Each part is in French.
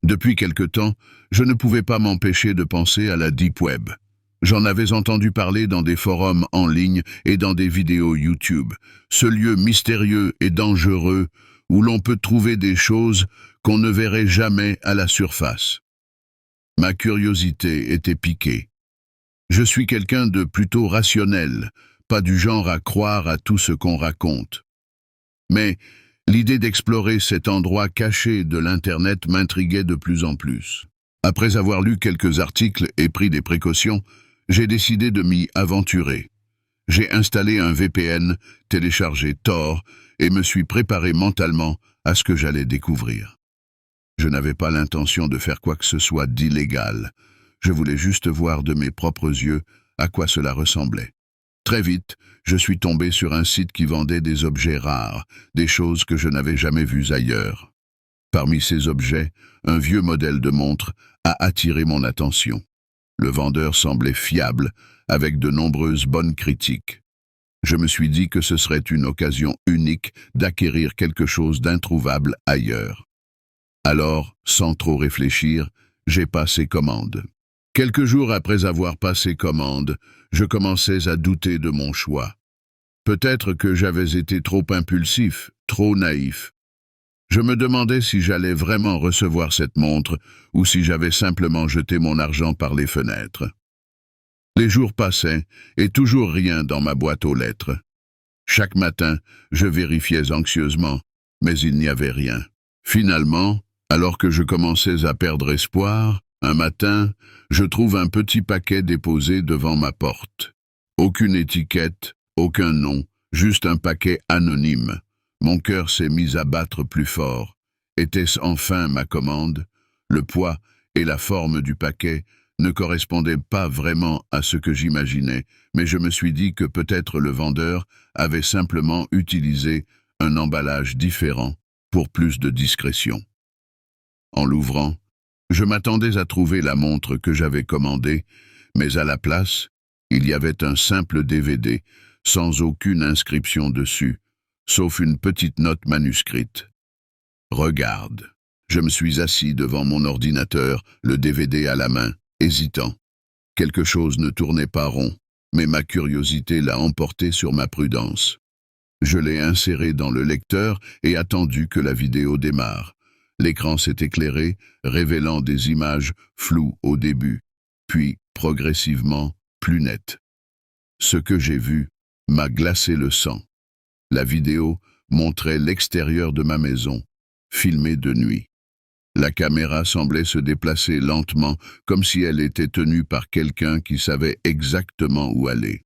Depuis quelque temps, je ne pouvais pas m'empêcher de penser à la Deep Web. J'en avais entendu parler dans des forums en ligne et dans des vidéos YouTube, ce lieu mystérieux et dangereux où l'on peut trouver des choses qu'on ne verrait jamais à la surface. Ma curiosité était piquée. Je suis quelqu'un de plutôt rationnel, pas du genre à croire à tout ce qu'on raconte. Mais l'idée d'explorer cet endroit caché de l'Internet m'intriguait de plus en plus. Après avoir lu quelques articles et pris des précautions, j'ai décidé de m'y aventurer. J'ai installé un VPN, téléchargé Tor et me suis préparé mentalement à ce que j'allais découvrir. Je n'avais pas l'intention de faire quoi que ce soit d'illégal. Je voulais juste voir de mes propres yeux à quoi cela ressemblait. Très vite, je suis tombé sur un site qui vendait des objets rares, des choses que je n'avais jamais vues ailleurs. Parmi ces objets, un vieux modèle de montre a attiré mon attention. Le vendeur semblait fiable, avec de nombreuses bonnes critiques. Je me suis dit que ce serait une occasion unique d'acquérir quelque chose d'introuvable ailleurs. Alors, sans trop réfléchir, j'ai passé commande. Quelques jours après avoir passé commande, je commençais à douter de mon choix. Peut-être que j'avais été trop impulsif, trop naïf. Je me demandais si j'allais vraiment recevoir cette montre ou si j'avais simplement jeté mon argent par les fenêtres. Les jours passaient et toujours rien dans ma boîte aux lettres. Chaque matin, je vérifiais anxieusement, mais il n'y avait rien. Finalement, alors que je commençais à perdre espoir, un matin, je trouve un petit paquet déposé devant ma porte. Aucune étiquette, aucun nom, juste un paquet anonyme. Mon cœur s'est mis à battre plus fort. Était-ce enfin ma commande? Le poids et la forme du paquet ne correspondaient pas vraiment à ce que j'imaginais, mais je me suis dit que peut-être le vendeur avait simplement utilisé un emballage différent pour plus de discrétion. En l'ouvrant, je m'attendais à trouver la montre que j'avais commandée, mais à la place, il y avait un simple DVD, sans aucune inscription dessus, sauf une petite note manuscrite. « Regarde ». Je me suis assis devant mon ordinateur, le DVD à la main, hésitant. Quelque chose ne tournait pas rond, mais ma curiosité l'a emporté sur ma prudence. Je l'ai inséré dans le lecteur et attendu que la vidéo démarre. L'écran s'est éclairé, révélant des images floues au début, puis progressivement plus nettes. Ce que j'ai vu m'a glacé le sang. La vidéo montrait l'extérieur de ma maison, filmée de nuit. La caméra semblait se déplacer lentement, comme si elle était tenue par quelqu'un qui savait exactement où aller.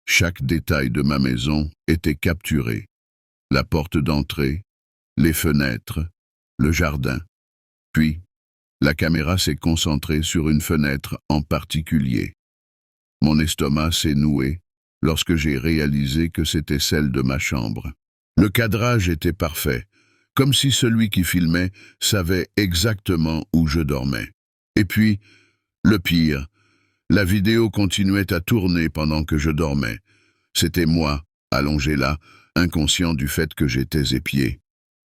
Chaque détail de ma maison était capturé. La porte d'entrée, les fenêtres, le jardin. Puis, la caméra s'est concentrée sur une fenêtre en particulier. Mon estomac s'est noué lorsque j'ai réalisé que c'était celle de ma chambre. Le cadrage était parfait, comme si celui qui filmait savait exactement où je dormais. Et puis, le pire, la vidéo continuait à tourner pendant que je dormais. C'était moi, allongé là, inconscient du fait que j'étais épié.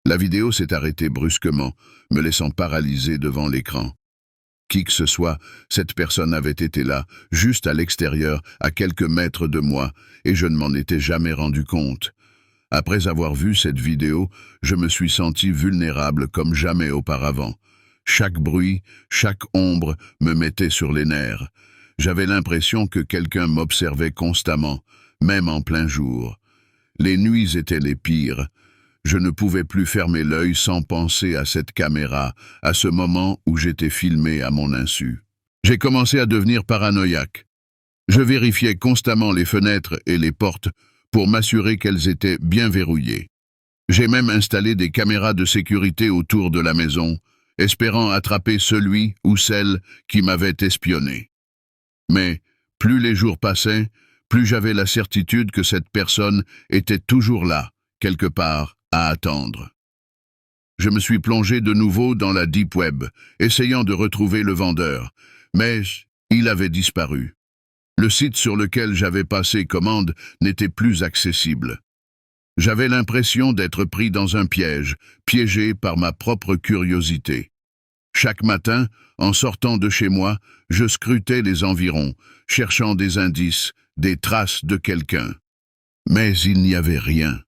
La vidéo s'est arrêtée brusquement, me laissant paralysé devant l'écran. Qui que ce soit, cette personne avait été là, juste à l'extérieur, à quelques mètres de moi, et je ne m'en étais jamais rendu compte. Après avoir vu cette vidéo, je me suis senti vulnérable comme jamais auparavant. Chaque bruit, chaque ombre me mettait sur les nerfs. J'avais l'impression que quelqu'un m'observait constamment, même en plein jour. Les nuits étaient les pires. Je ne pouvais plus fermer l'œil sans penser à cette caméra, à ce moment où j'étais filmé à mon insu. J'ai commencé à devenir paranoïaque. Je vérifiais constamment les fenêtres et les portes pour m'assurer qu'elles étaient bien verrouillées. J'ai même installé des caméras de sécurité autour de la maison, espérant attraper celui ou celle qui m'avait espionné. Mais plus les jours passaient, plus j'avais la certitude que cette personne était toujours là, quelque part, à attendre. Je me suis plongé de nouveau dans la Deep Web, essayant de retrouver le vendeur, mais il avait disparu. Le site sur lequel j'avais passé commande n'était plus accessible. J'avais l'impression d'être pris dans un piège, piégé par ma propre curiosité. Chaque matin, en sortant de chez moi, je scrutais les environs, cherchant des indices, des traces de quelqu'un. Mais il n'y avait rien.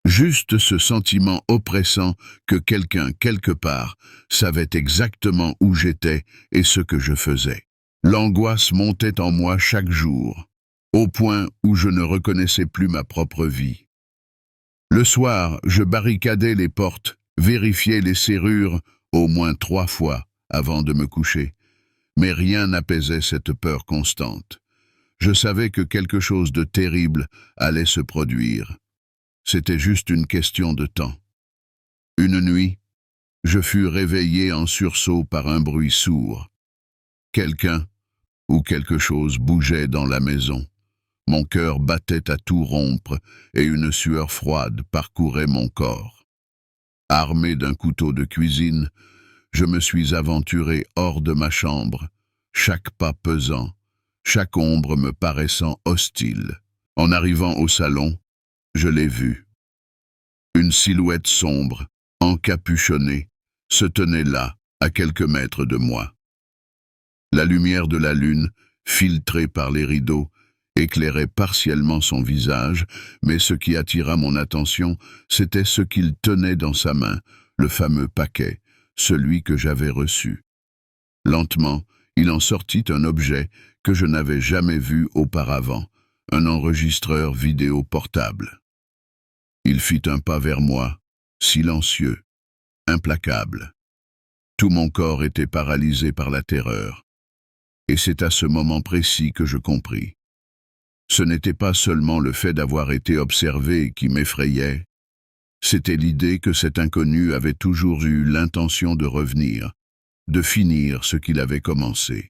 Juste ce sentiment oppressant que quelqu'un, quelque part, savait exactement où j'étais et ce que je faisais. L'angoisse montait en moi chaque jour, au point où je ne reconnaissais plus ma propre vie. Le soir, je barricadais les portes, vérifiais les serrures au moins 3 fois avant de me coucher, mais rien n'apaisait cette peur constante. Je savais que quelque chose de terrible allait se produire. C'était juste une question de temps. Une nuit, je fus réveillé en sursaut par un bruit sourd. Quelqu'un ou quelque chose bougeait dans la maison. Mon cœur battait à tout rompre et une sueur froide parcourait mon corps. Armé d'un couteau de cuisine, je me suis aventuré hors de ma chambre, chaque pas pesant, chaque ombre me paraissant hostile. En arrivant au salon, je l'ai vu. Une silhouette sombre, encapuchonnée, se tenait là, à quelques mètres de moi. La lumière de la lune, filtrée par les rideaux, éclairait partiellement son visage, mais ce qui attira mon attention, c'était ce qu'il tenait dans sa main, le fameux paquet, celui que j'avais reçu. Lentement, il en sortit un objet que je n'avais jamais vu auparavant, un enregistreur vidéo portable. Il fit un pas vers moi, silencieux, implacable. Tout mon corps était paralysé par la terreur. Et c'est à ce moment précis que je compris. Ce n'était pas seulement le fait d'avoir été observé qui m'effrayait, c'était l'idée que cet inconnu avait toujours eu l'intention de revenir, de finir ce qu'il avait commencé.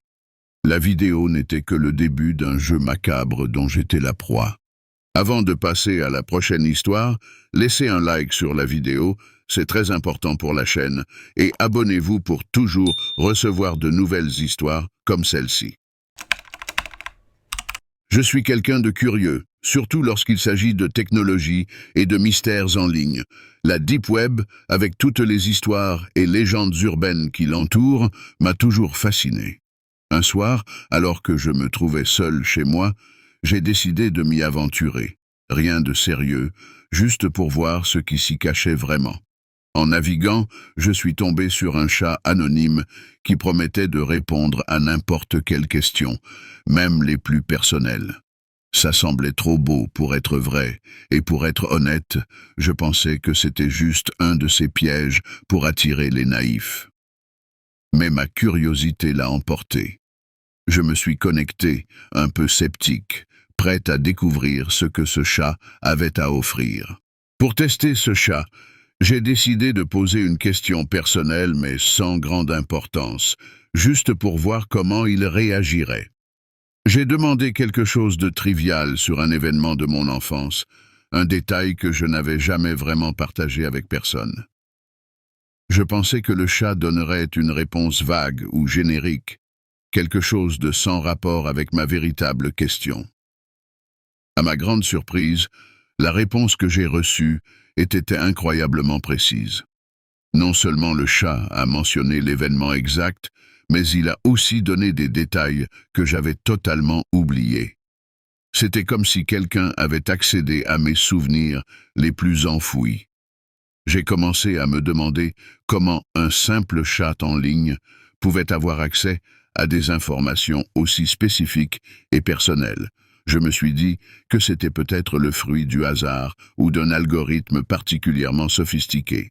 La vidéo n'était que le début d'un jeu macabre dont j'étais la proie. Avant de passer à la prochaine histoire, laissez un like sur la vidéo, c'est très important pour la chaîne, et abonnez-vous pour toujours recevoir de nouvelles histoires comme celle-ci. Je suis quelqu'un de curieux, surtout lorsqu'il s'agit de technologie et de mystères en ligne. La Deep Web, avec toutes les histoires et légendes urbaines qui l'entourent, m'a toujours fasciné. Un soir, alors que je me trouvais seul chez moi, j'ai décidé de m'y aventurer. Rien de sérieux, juste pour voir ce qui s'y cachait vraiment. En naviguant, je suis tombé sur un chat anonyme qui promettait de répondre à n'importe quelle question, même les plus personnelles. Ça semblait trop beau pour être vrai, et pour être honnête, je pensais que c'était juste un de ces pièges pour attirer les naïfs. Mais ma curiosité l'a emporté. Je me suis connecté, un peu sceptique, prêt à découvrir ce que ce chat avait à offrir. Pour tester ce chat, j'ai décidé de poser une question personnelle mais sans grande importance, juste pour voir comment il réagirait. J'ai demandé quelque chose de trivial sur un événement de mon enfance, un détail que je n'avais jamais vraiment partagé avec personne. Je pensais que le chat donnerait une réponse vague ou générique, quelque chose de sans rapport avec ma véritable question. À ma grande surprise, la réponse que j'ai reçue était incroyablement précise. Non seulement le chat a mentionné l'événement exact, mais il a aussi donné des détails que j'avais totalement oubliés. C'était comme si quelqu'un avait accédé à mes souvenirs les plus enfouis. J'ai commencé à me demander comment un simple chat en ligne pouvait avoir accès à des informations aussi spécifiques et personnelles. Je me suis dit que c'était peut-être le fruit du hasard ou d'un algorithme particulièrement sophistiqué.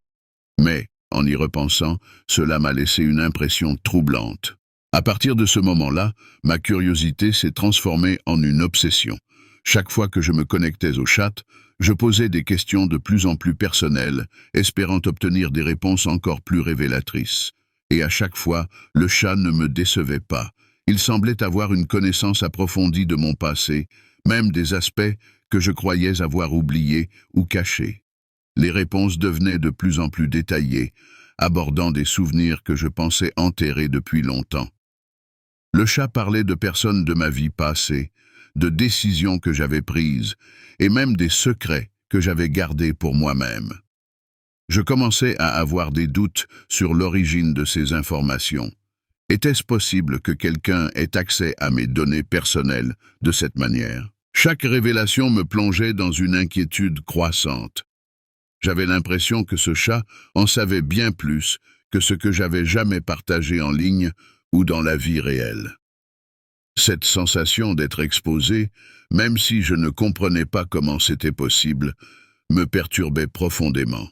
Mais, en y repensant, cela m'a laissé une impression troublante. À partir de ce moment-là, ma curiosité s'est transformée en une obsession. Chaque fois que je me connectais au chat, je posais des questions de plus en plus personnelles, espérant obtenir des réponses encore plus révélatrices. Et à chaque fois, le chat ne me décevait pas. Il semblait avoir une connaissance approfondie de mon passé, même des aspects que je croyais avoir oubliés ou cachés. Les réponses devenaient de plus en plus détaillées, abordant des souvenirs que je pensais enterrés depuis longtemps. Le chat parlait de personnes de ma vie passée, de décisions que j'avais prises, et même des secrets que j'avais gardés pour moi-même. Je commençais à avoir des doutes sur l'origine de ces informations. Était-ce possible que quelqu'un ait accès à mes données personnelles de cette manière? Chaque révélation me plongeait dans une inquiétude croissante. J'avais l'impression que ce chat en savait bien plus que ce que j'avais jamais partagé en ligne ou dans la vie réelle. Cette sensation d'être exposé, même si je ne comprenais pas comment c'était possible, me perturbait profondément.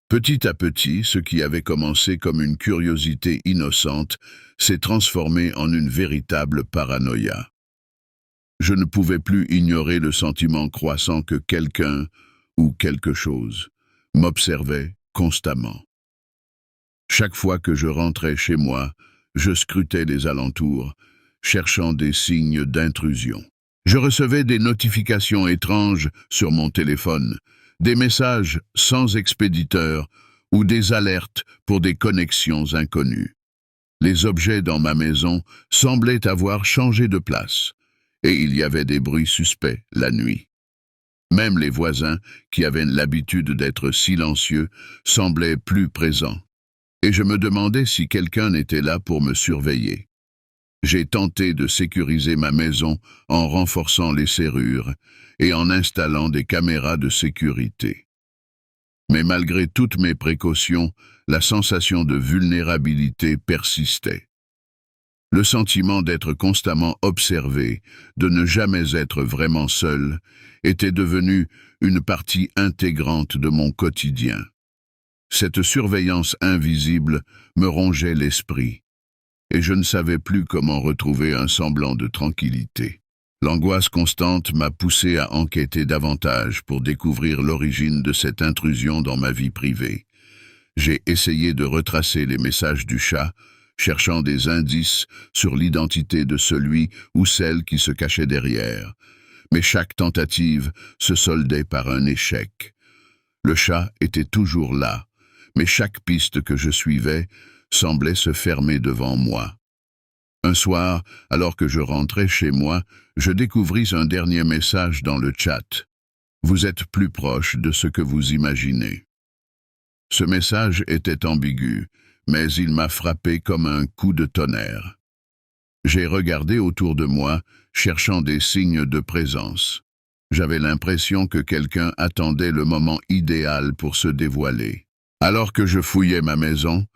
Petit à petit, ce qui avait commencé comme une curiosité innocente s'est transformé en une véritable paranoïa. Je ne pouvais plus ignorer le sentiment croissant que quelqu'un ou quelque chose m'observait constamment. Chaque fois que je rentrais chez moi, je scrutais les alentours, cherchant des signes d'intrusion. Je recevais des notifications étranges sur mon téléphone, des messages sans expéditeur ou des alertes pour des connexions inconnues. Les objets dans ma maison semblaient avoir changé de place, et il y avait des bruits suspects la nuit. Même les voisins, qui avaient l'habitude d'être silencieux, semblaient plus présents, et je me demandais si quelqu'un était là pour me surveiller. J'ai tenté de sécuriser ma maison en renforçant les serrures et en installant des caméras de sécurité. Mais malgré toutes mes précautions, la sensation de vulnérabilité persistait. Le sentiment d'être constamment observé, de ne jamais être vraiment seul, était devenu une partie intégrante de mon quotidien. Cette surveillance invisible me rongeait l'esprit, et je ne savais plus comment retrouver un semblant de tranquillité. L'angoisse constante m'a poussé à enquêter davantage pour découvrir l'origine de cette intrusion dans ma vie privée. J'ai essayé de retracer les messages du chat, cherchant des indices sur l'identité de celui ou celle qui se cachait derrière. Mais chaque tentative se soldait par un échec. Le chat était toujours là, mais chaque piste que je suivais semblait se fermer devant moi. Un soir, alors que je rentrais chez moi, je découvris un dernier message dans le chat. Vous êtes plus proche de ce que vous imaginez. Ce message était ambigu, mais il m'a frappé comme un coup de tonnerre. J'ai regardé autour de moi, cherchant des signes de présence. J'avais l'impression que quelqu'un attendait le moment idéal pour se dévoiler. Alors que je fouillais ma maison,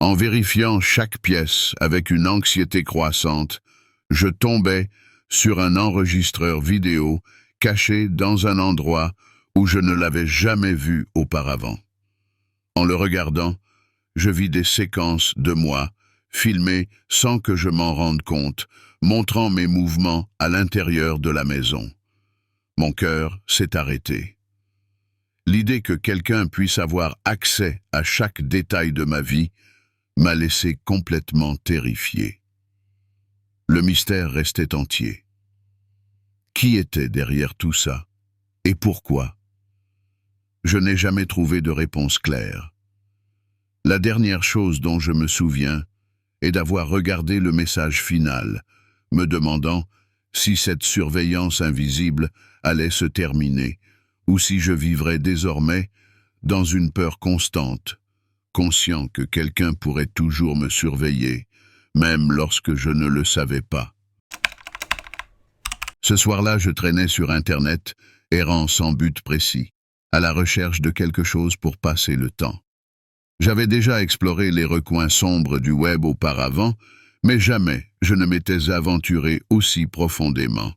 en vérifiant chaque pièce avec une anxiété croissante, je tombais sur un enregistreur vidéo caché dans un endroit où je ne l'avais jamais vu auparavant. En le regardant, je vis des séquences de moi, filmées sans que je m'en rende compte, montrant mes mouvements à l'intérieur de la maison. Mon cœur s'est arrêté. L'idée que quelqu'un puisse avoir accès à chaque détail de ma vie m'a laissé complètement terrifié. Le mystère restait entier. Qui était derrière tout ça? Et pourquoi? Je n'ai jamais trouvé de réponse claire. La dernière chose dont je me souviens est d'avoir regardé le message final, me demandant si cette surveillance invisible allait se terminer ou si je vivrais désormais dans une peur constante, conscient que quelqu'un pourrait toujours me surveiller, même lorsque je ne le savais pas. Ce soir-là, je traînais sur Internet, errant sans but précis, à la recherche de quelque chose pour passer le temps. J'avais déjà exploré les recoins sombres du web auparavant, mais jamais je ne m'étais aventuré aussi profondément.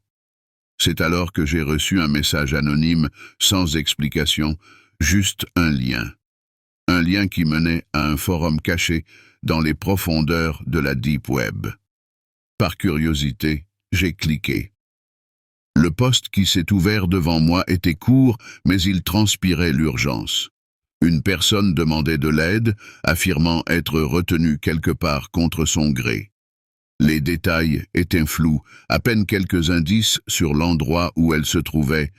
C'est alors que j'ai reçu un message anonyme, sans explication, juste un lien. Un lien qui menait à un forum caché dans les profondeurs de la Deep Web. Par curiosité, j'ai cliqué. Le post qui s'est ouvert devant moi était court, mais il transpirait l'urgence. Une personne demandait de l'aide, affirmant être retenue quelque part contre son gré. Les détails étaient flous, à peine quelques indices sur l'endroit où elle se trouvait,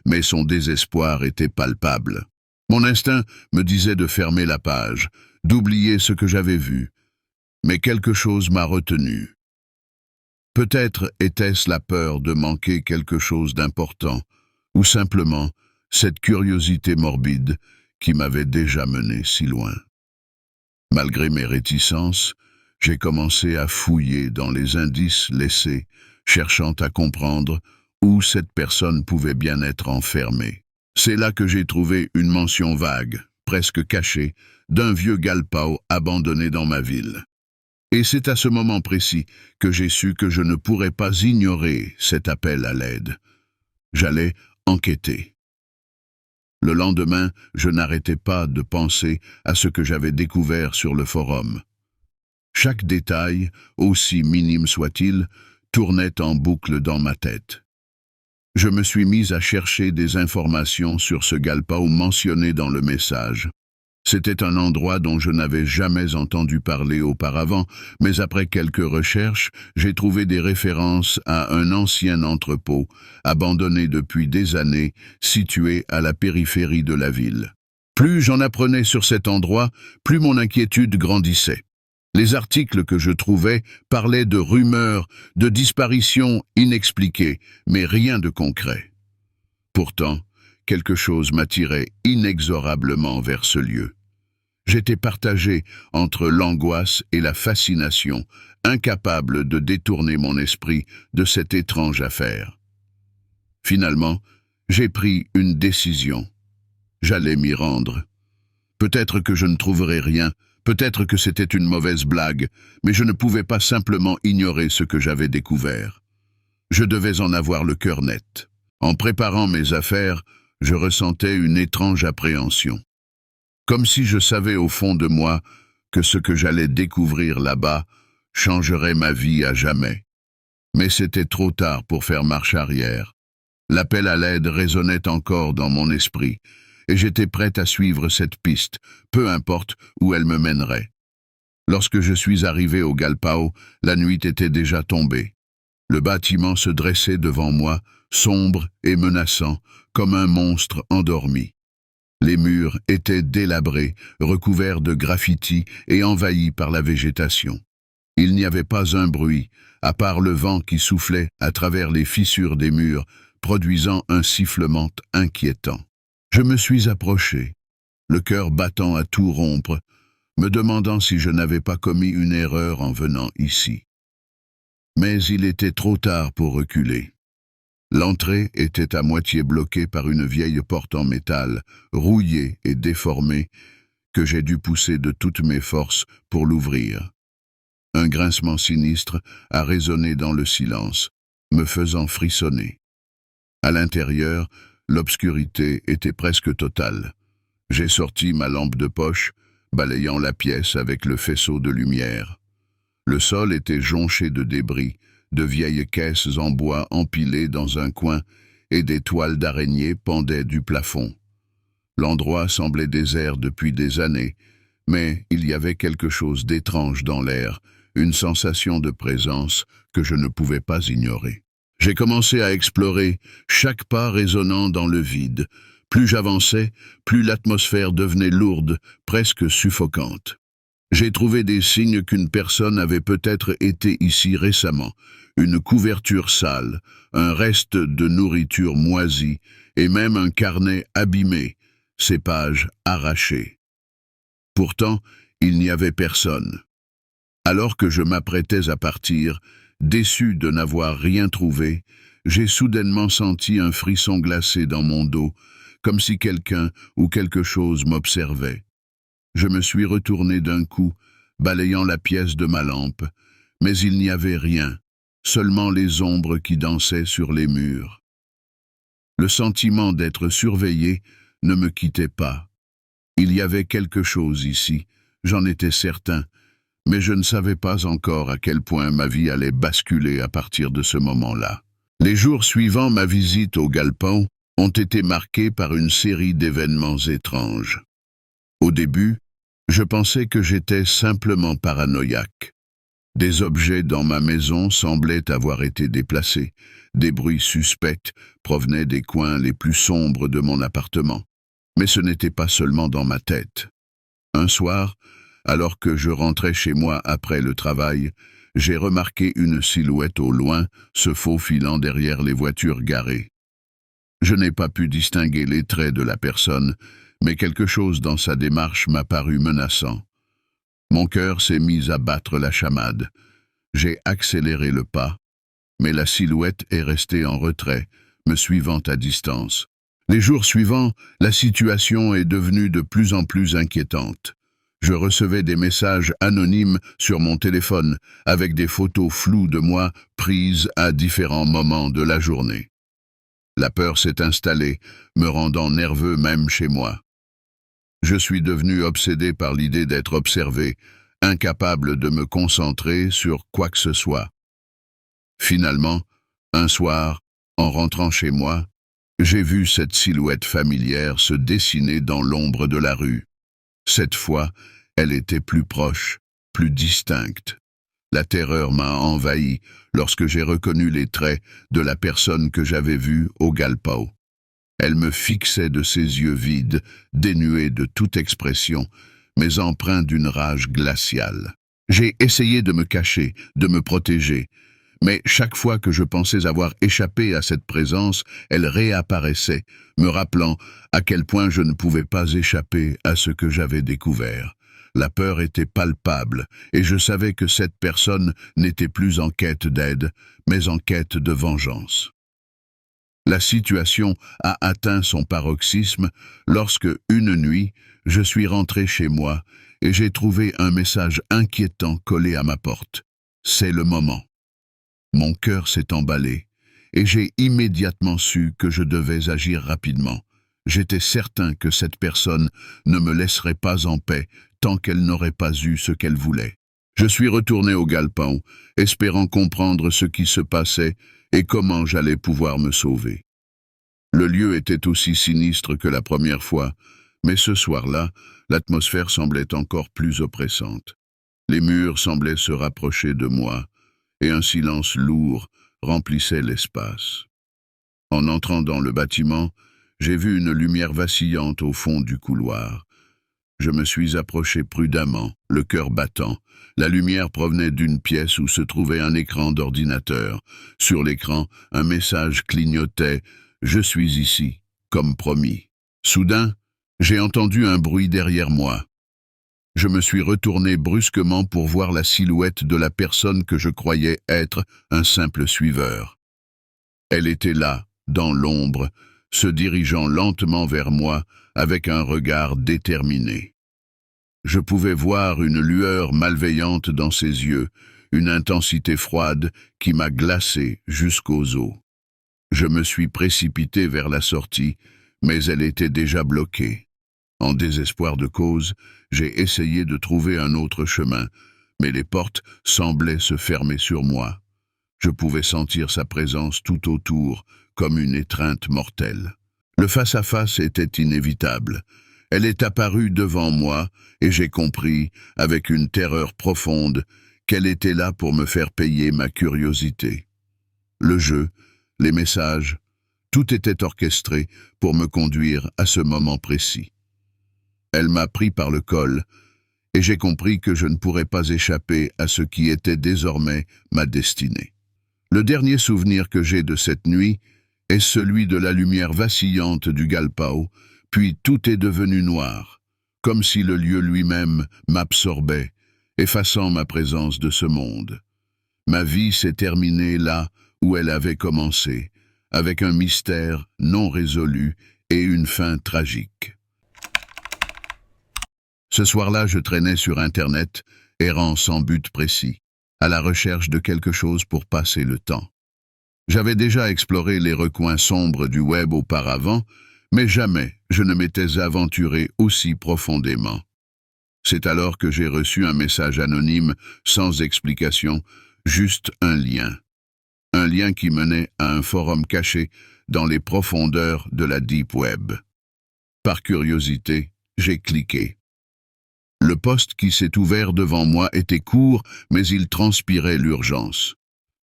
mais son désespoir était palpable. Mon instinct me disait de fermer la page, d'oublier ce que j'avais vu, mais quelque chose m'a retenu. Peut-être était-ce la peur de manquer quelque chose d'important, ou simplement cette curiosité morbide qui m'avait déjà mené si loin. Malgré mes réticences, j'ai commencé à fouiller dans les indices laissés, cherchant à comprendre où cette personne pouvait bien être enfermée. C'est là que j'ai trouvé une mention vague, presque cachée, d'un vieux galpao abandonné dans ma ville. Et c'est à ce moment précis que j'ai su que je ne pourrais pas ignorer cet appel à l'aide. J'allais enquêter. Le lendemain, je n'arrêtais pas de penser à ce que j'avais découvert sur le forum. Chaque détail, aussi minime soit-il, tournait en boucle dans ma tête. Je me suis mis à chercher des informations sur ce galpao mentionné dans le message. C'était un endroit dont je n'avais jamais entendu parler auparavant, mais après quelques recherches, j'ai trouvé des références à un ancien entrepôt, abandonné depuis des années, situé à la périphérie de la ville. Plus j'en apprenais sur cet endroit, plus mon inquiétude grandissait. Les articles que je trouvais parlaient de rumeurs, de disparitions inexpliquées, mais rien de concret. Pourtant, quelque chose m'attirait inexorablement vers ce lieu. J'étais partagé entre l'angoisse et la fascination, incapable de détourner mon esprit de cette étrange affaire. Finalement, j'ai pris une décision. J'allais m'y rendre. Peut-être que je ne trouverais rien, peut-être que c'était une mauvaise blague, mais je ne pouvais pas simplement ignorer ce que j'avais découvert. Je devais en avoir le cœur net. En préparant mes affaires, je ressentais une étrange appréhension. Comme si je savais au fond de moi que ce que j'allais découvrir là-bas changerait ma vie à jamais. Mais c'était trop tard pour faire marche arrière. L'appel à l'aide résonnait encore dans mon esprit, et j'étais prêt à suivre cette piste, peu importe où elle me mènerait. Lorsque je suis arrivé au galpao, la nuit était déjà tombée. Le bâtiment se dressait devant moi, sombre et menaçant, comme un monstre endormi. Les murs étaient délabrés, recouverts de graffitis et envahis par la végétation. Il n'y avait pas un bruit, à part le vent qui soufflait à travers les fissures des murs, produisant un sifflement inquiétant. Je me suis approché, le cœur battant à tout rompre, me demandant si je n'avais pas commis une erreur en venant ici. Mais il était trop tard pour reculer. L'entrée était à moitié bloquée par une vieille porte en métal, rouillée et déformée, que j'ai dû pousser de toutes mes forces pour l'ouvrir. Un grincement sinistre a résonné dans le silence, me faisant frissonner. À l'intérieur, l'obscurité était presque totale. J'ai sorti ma lampe de poche, balayant la pièce avec le faisceau de lumière. Le sol était jonché de débris, de vieilles caisses en bois empilées dans un coin et des toiles d'araignée pendaient du plafond. L'endroit semblait désert depuis des années, mais il y avait quelque chose d'étrange dans l'air, une sensation de présence que je ne pouvais pas ignorer. J'ai commencé à explorer, chaque pas résonnant dans le vide. Plus j'avançais, plus l'atmosphère devenait lourde, presque suffocante. J'ai trouvé des signes qu'une personne avait peut-être été ici récemment. Une couverture sale, un reste de nourriture moisie et même un carnet abîmé, ses pages arrachées. Pourtant, il n'y avait personne. Alors que je m'apprêtais à partir, déçu de n'avoir rien trouvé, j'ai soudainement senti un frisson glacé dans mon dos, comme si quelqu'un ou quelque chose m'observait. Je me suis retourné d'un coup, balayant la pièce de ma lampe, mais il n'y avait rien, seulement les ombres qui dansaient sur les murs. Le sentiment d'être surveillé ne me quittait pas. Il y avait quelque chose ici, j'en étais certain, mais je ne savais pas encore à quel point ma vie allait basculer à partir de ce moment-là. Les jours suivant ma visite au galpao ont été marqués par une série d'événements étranges. Au début, je pensais que j'étais simplement paranoïaque. Des objets dans ma maison semblaient avoir été déplacés. Des bruits suspects provenaient des coins les plus sombres de mon appartement. Mais ce n'était pas seulement dans ma tête. Un soir, alors que je rentrais chez moi après le travail, j'ai remarqué une silhouette au loin se faufilant derrière les voitures garées. Je n'ai pas pu distinguer les traits de la personne, mais quelque chose dans sa démarche m'a paru menaçant. Mon cœur s'est mis à battre la chamade. J'ai accéléré le pas, mais la silhouette est restée en retrait, me suivant à distance. Les jours suivants, la situation est devenue de plus en plus inquiétante. Je recevais des messages anonymes sur mon téléphone avec des photos floues de moi prises à différents moments de la journée. La peur s'est installée, me rendant nerveux même chez moi. Je suis devenu obsédé par l'idée d'être observé, incapable de me concentrer sur quoi que ce soit. Finalement, un soir, en rentrant chez moi, j'ai vu cette silhouette familière se dessiner dans l'ombre de la rue. Cette fois, elle était plus proche, plus distincte. La terreur m'a envahi lorsque j'ai reconnu les traits de la personne que j'avais vue au Galpao. Elle me fixait de ses yeux vides, dénués de toute expression, mais empreints d'une rage glaciale. J'ai essayé de me cacher, de me protéger, mais chaque fois que je pensais avoir échappé à cette présence, elle réapparaissait, me rappelant à quel point je ne pouvais pas échapper à ce que j'avais découvert. La peur était palpable, et je savais que cette personne n'était plus en quête d'aide, mais en quête de vengeance. La situation a atteint son paroxysme lorsque, une nuit, je suis rentré chez moi et j'ai trouvé un message inquiétant collé à ma porte. C'est le moment. Mon cœur s'est emballé et j'ai immédiatement su que je devais agir rapidement. J'étais certain que cette personne ne me laisserait pas en paix tant qu'elle n'aurait pas eu ce qu'elle voulait. Je suis retourné au Galpão, espérant comprendre ce qui se passait et comment j'allais pouvoir me sauver. Le lieu était aussi sinistre que la première fois, mais ce soir-là, l'atmosphère semblait encore plus oppressante. Les murs semblaient se rapprocher de moi, et un silence lourd remplissait l'espace. En entrant dans le bâtiment, j'ai vu une lumière vacillante au fond du couloir. Je me suis approché prudemment, le cœur battant. La lumière provenait d'une pièce où se trouvait un écran d'ordinateur. Sur l'écran, un message clignotait « Je suis ici », comme promis. Soudain, j'ai entendu un bruit derrière moi. Je me suis retourné brusquement pour voir la silhouette de la personne que je croyais être un simple suiveur. Elle était là, dans l'ombre, se dirigeant lentement vers moi avec un regard déterminé. Je pouvais voir une lueur malveillante dans ses yeux, une intensité froide qui m'a glacé jusqu'aux os. Je me suis précipité vers la sortie, mais elle était déjà bloquée. En désespoir de cause, j'ai essayé de trouver un autre chemin, mais les portes semblaient se fermer sur moi. Je pouvais sentir sa présence tout autour, comme une étreinte mortelle. Le face-à-face était inévitable. Elle est apparue devant moi, et j'ai compris, avec une terreur profonde, qu'elle était là pour me faire payer ma curiosité. Le jeu, les messages, tout était orchestré pour me conduire à ce moment précis. Elle m'a pris par le col, et j'ai compris que je ne pourrais pas échapper à ce qui était désormais ma destinée. Le dernier souvenir que j'ai de cette nuit est celui de la lumière vacillante du Galpão, puis tout est devenu noir, comme si le lieu lui-même m'absorbait, effaçant ma présence de ce monde. Ma vie s'est terminée là où elle avait commencé, avec un mystère non résolu et une fin tragique. Ce soir-là, je traînais sur Internet, errant sans but précis, à la recherche de quelque chose pour passer le temps. J'avais déjà exploré les recoins sombres du web auparavant, mais jamais je ne m'étais aventuré aussi profondément. C'est alors que j'ai reçu un message anonyme, sans explication, juste un lien. Un lien qui menait à un forum caché dans les profondeurs de la Deep Web. Par curiosité, j'ai cliqué. Le post qui s'est ouvert devant moi était court, mais il transpirait l'urgence.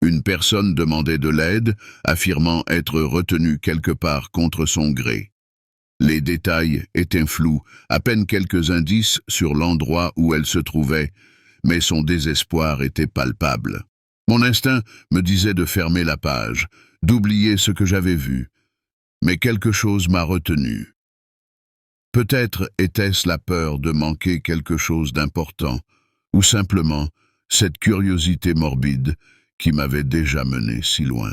Une personne demandait de l'aide, affirmant être retenue quelque part contre son gré. Les détails étaient flous, à peine quelques indices sur l'endroit où elle se trouvait, mais son désespoir était palpable. Mon instinct me disait de fermer la page, d'oublier ce que j'avais vu, mais quelque chose m'a retenu. Peut-être était-ce la peur de manquer quelque chose d'important, ou simplement cette curiosité morbide qui m'avait déjà mené si loin.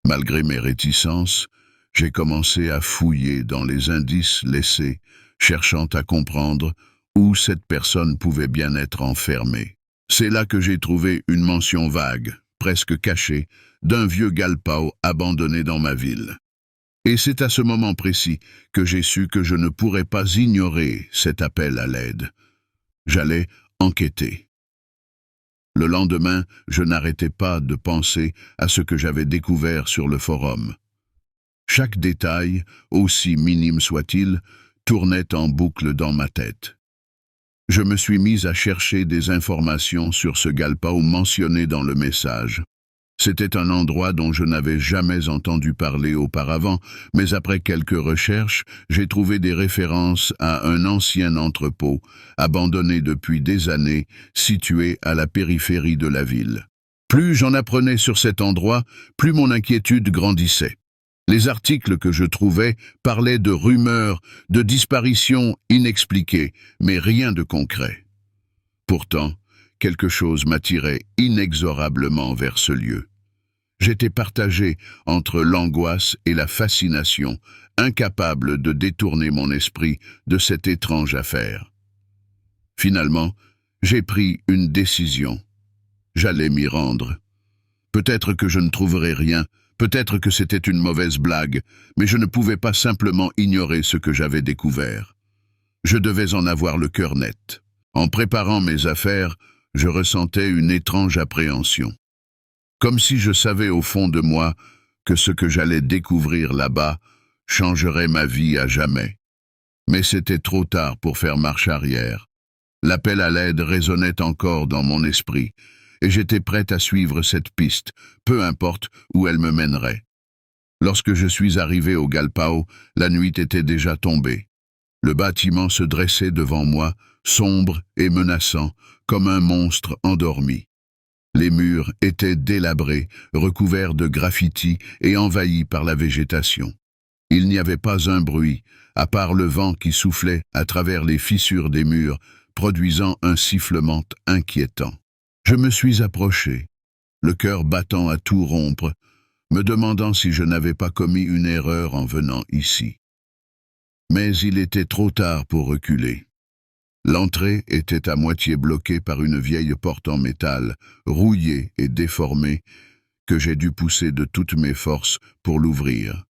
Malgré mes réticences, j'ai commencé à fouiller dans les indices laissés, cherchant à comprendre où cette personne pouvait bien être enfermée. C'est là que j'ai trouvé une mention vague, presque cachée, d'un vieux galpao abandonné dans ma ville. Et c'est à ce moment précis que j'ai su que je ne pourrais pas ignorer cet appel à l'aide. J'allais enquêter. Le lendemain, je n'arrêtais pas de penser à ce que j'avais découvert sur le forum. Chaque détail, aussi minime soit-il, tournait en boucle dans ma tête. Je me suis mis à chercher des informations sur ce galpao mentionné dans le message. C'était un endroit dont je n'avais jamais entendu parler auparavant, mais après quelques recherches, j'ai trouvé des références à un ancien entrepôt, abandonné depuis des années, situé à la périphérie de la ville. Plus j'en apprenais sur cet endroit, plus mon inquiétude grandissait. Les articles que je trouvais parlaient de rumeurs, de disparitions inexpliquées, mais rien de concret. Pourtant, quelque chose m'attirait inexorablement vers ce lieu. J'étais partagé entre l'angoisse et la fascination, incapable de détourner mon esprit de cette étrange affaire. Finalement, j'ai pris une décision. J'allais m'y rendre. Peut-être que je ne trouverais rien, peut-être que c'était une mauvaise blague, mais je ne pouvais pas simplement ignorer ce que j'avais découvert. Je devais en avoir le cœur net. En préparant mes affaires, je ressentais une étrange appréhension. Comme si je savais au fond de moi que ce que j'allais découvrir là-bas changerait ma vie à jamais. Mais c'était trop tard pour faire marche arrière. L'appel à l'aide résonnait encore dans mon esprit, et j'étais prêt à suivre cette piste, peu importe où elle me mènerait. Lorsque je suis arrivé au galpao, la nuit était déjà tombée. Le bâtiment se dressait devant moi, sombre et menaçant, comme un monstre endormi. Les murs étaient délabrés, recouverts de graffitis et envahis par la végétation. Il n'y avait pas un bruit, à part le vent qui soufflait à travers les fissures des murs, produisant un sifflement inquiétant. Je me suis approché, le cœur battant à tout rompre, me demandant si je n'avais pas commis une erreur en venant ici. Mais il était trop tard pour reculer. L'entrée était à moitié bloquée par une vieille porte en métal, rouillée et déformée, que j'ai dû pousser de toutes mes forces pour l'ouvrir.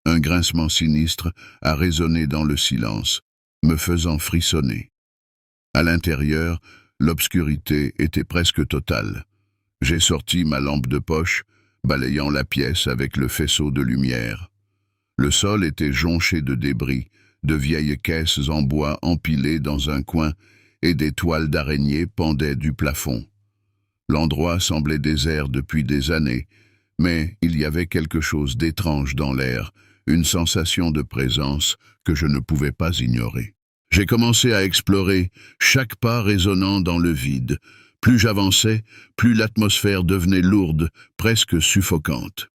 Un grincement sinistre a résonné dans le silence, me faisant frissonner. À l'intérieur, l'obscurité était presque totale. J'ai sorti ma lampe de poche, balayant la pièce avec le faisceau de lumière. Le sol était jonché de débris, de vieilles caisses en bois empilées dans un coin et des toiles d'araignée pendaient du plafond. L'endroit semblait désert depuis des années, mais il y avait quelque chose d'étrange dans l'air, une sensation de présence que je ne pouvais pas ignorer. J'ai commencé à explorer, chaque pas résonnant dans le vide. Plus j'avançais, plus l'atmosphère devenait lourde, presque suffocante.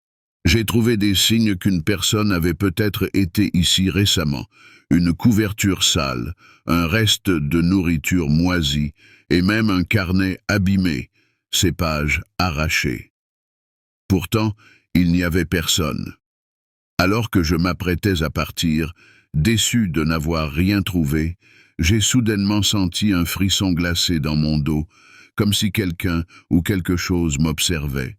J'ai trouvé des signes qu'une personne avait peut-être été ici récemment. Une couverture sale, un reste de nourriture moisie et même un carnet abîmé, ses pages arrachées. Pourtant, il n'y avait personne. Alors que je m'apprêtais à partir, déçu de n'avoir rien trouvé, j'ai soudainement senti un frisson glacé dans mon dos, comme si quelqu'un ou quelque chose m'observait.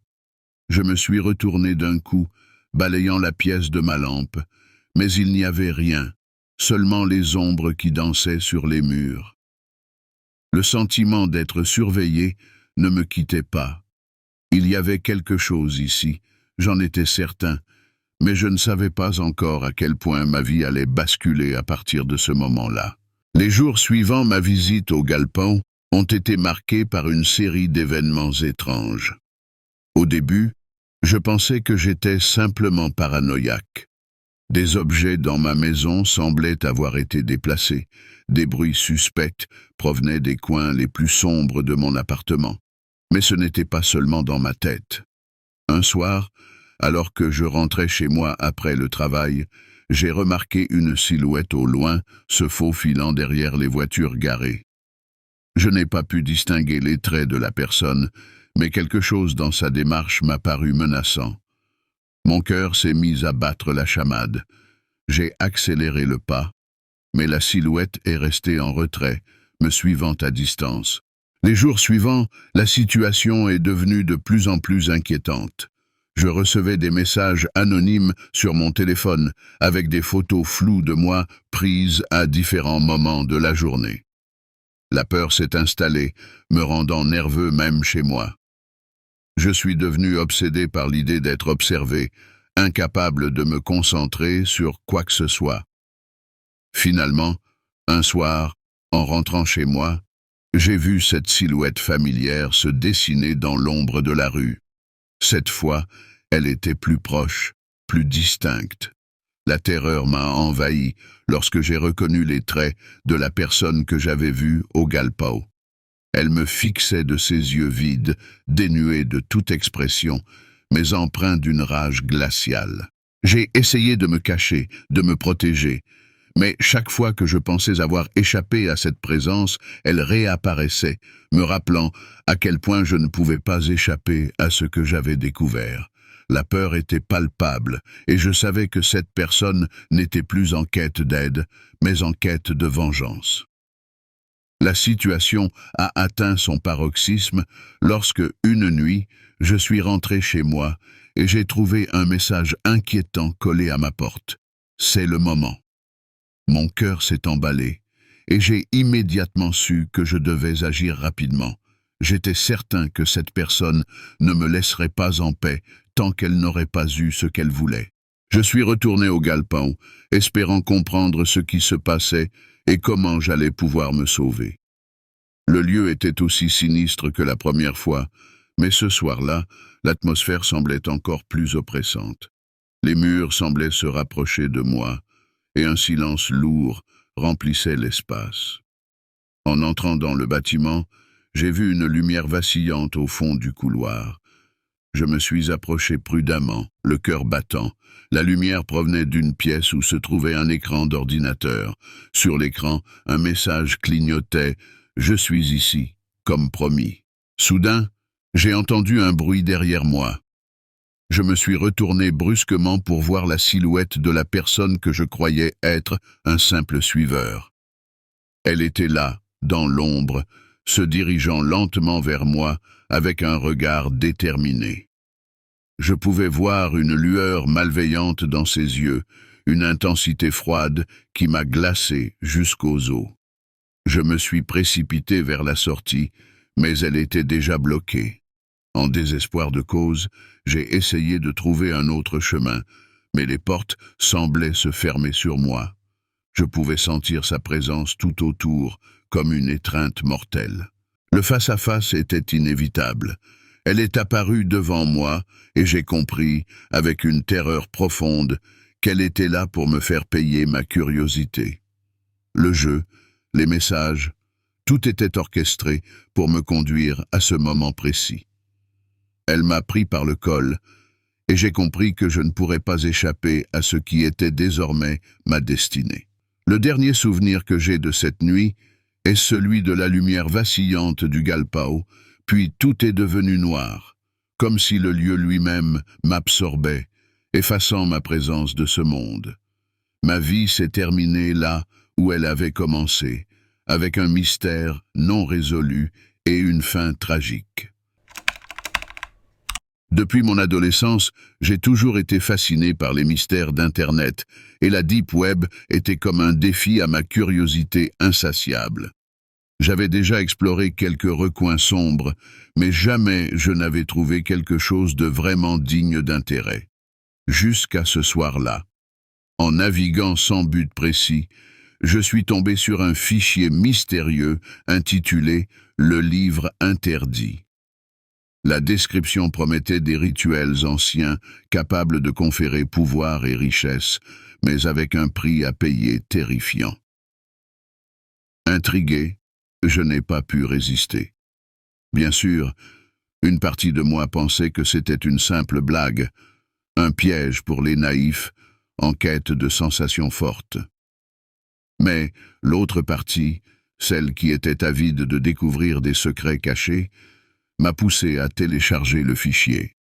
Je me suis retourné d'un coup, balayant la pièce de ma lampe, mais il n'y avait rien, seulement les ombres qui dansaient sur les murs. Le sentiment d'être surveillé ne me quittait pas. Il y avait quelque chose ici, j'en étais certain, mais je ne savais pas encore à quel point ma vie allait basculer à partir de ce moment-là. Les jours suivant ma visite au galpon ont été marqués par une série d'événements étranges. Au début, je pensais que j'étais simplement paranoïaque. Des objets dans ma maison semblaient avoir été déplacés. Des bruits suspects provenaient des coins les plus sombres de mon appartement. Mais ce n'était pas seulement dans ma tête. Un soir, alors que je rentrais chez moi après le travail, j'ai remarqué une silhouette au loin, se faufilant derrière les voitures garées. Je n'ai pas pu distinguer les traits de la personne, mais quelque chose dans sa démarche m'a paru menaçant. Mon cœur s'est mis à battre la chamade. J'ai accéléré le pas, mais la silhouette est restée en retrait, me suivant à distance. Les jours suivants, la situation est devenue de plus en plus inquiétante. Je recevais des messages anonymes sur mon téléphone, avec des photos floues de moi prises à différents moments de la journée. La peur s'est installée, me rendant nerveux même chez moi. Je suis devenu obsédé par l'idée d'être observé, incapable de me concentrer sur quoi que ce soit. Finalement, un soir, en rentrant chez moi, j'ai vu cette silhouette familière se dessiner dans l'ombre de la rue. Cette fois, elle était plus proche, plus distincte. La terreur m'a envahi lorsque j'ai reconnu les traits de la personne que j'avais vue au Galpao. Elle me fixait de ses yeux vides, dénués de toute expression, mais empreints d'une rage glaciale. J'ai essayé de me cacher, de me protéger, mais chaque fois que je pensais avoir échappé à cette présence, elle réapparaissait, me rappelant à quel point je ne pouvais pas échapper à ce que j'avais découvert. La peur était palpable, et je savais que cette personne n'était plus en quête d'aide, mais en quête de vengeance. La situation a atteint son paroxysme lorsque, une nuit, je suis rentré chez moi et j'ai trouvé un message inquiétant collé à ma porte. C'est le moment. Mon cœur s'est emballé et j'ai immédiatement su que je devais agir rapidement. J'étais certain que cette personne ne me laisserait pas en paix tant qu'elle n'aurait pas eu ce qu'elle voulait. Je suis retourné au Galpão, espérant comprendre ce qui se passait et comment j'allais pouvoir me sauver. Le lieu était aussi sinistre que la première fois, mais ce soir-là, l'atmosphère semblait encore plus oppressante. Les murs semblaient se rapprocher de moi, et un silence lourd remplissait l'espace. En entrant dans le bâtiment, j'ai vu une lumière vacillante au fond du couloir. Je me suis approché prudemment, le cœur battant. La lumière provenait d'une pièce où se trouvait un écran d'ordinateur. Sur l'écran, un message clignotait « Je suis ici », comme promis. Soudain, j'ai entendu un bruit derrière moi. Je me suis retourné brusquement pour voir la silhouette de la personne que je croyais être un simple suiveur. Elle était là, dans l'ombre, se dirigeant lentement vers moi avec un regard déterminé. Je pouvais voir une lueur malveillante dans ses yeux, une intensité froide qui m'a glacé jusqu'aux os. Je me suis précipité vers la sortie, mais elle était déjà bloquée. En désespoir de cause, j'ai essayé de trouver un autre chemin, mais les portes semblaient se fermer sur moi. Je pouvais sentir sa présence tout autour, comme une étreinte mortelle. Le face-à-face était inévitable. Elle est apparue devant moi, et j'ai compris, avec une terreur profonde, qu'elle était là pour me faire payer ma curiosité. Le jeu, les messages, tout était orchestré pour me conduire à ce moment précis. Elle m'a pris par le col, et j'ai compris que je ne pourrais pas échapper à ce qui était désormais ma destinée. Le dernier souvenir que j'ai de cette nuit est celui de la lumière vacillante du Galpão, puis tout est devenu noir, comme si le lieu lui-même m'absorbait, effaçant ma présence de ce monde. Ma vie s'est terminée là où elle avait commencé, avec un mystère non résolu et une fin tragique. Depuis mon adolescence, j'ai toujours été fasciné par les mystères d'Internet, et la Deep Web était comme un défi à ma curiosité insatiable. J'avais déjà exploré quelques recoins sombres, mais jamais je n'avais trouvé quelque chose de vraiment digne d'intérêt. Jusqu'à ce soir-là. En naviguant sans but précis, je suis tombé sur un fichier mystérieux intitulé « Le livre interdit ». La description promettait des rituels anciens capables de conférer pouvoir et richesse, mais avec un prix à payer terrifiant. Intrigué, je n'ai pas pu résister. Bien sûr, une partie de moi pensait que c'était une simple blague, un piège pour les naïfs, en quête de sensations fortes. Mais l'autre partie, celle qui était avide de découvrir des secrets cachés, m'a poussé à télécharger le fichier.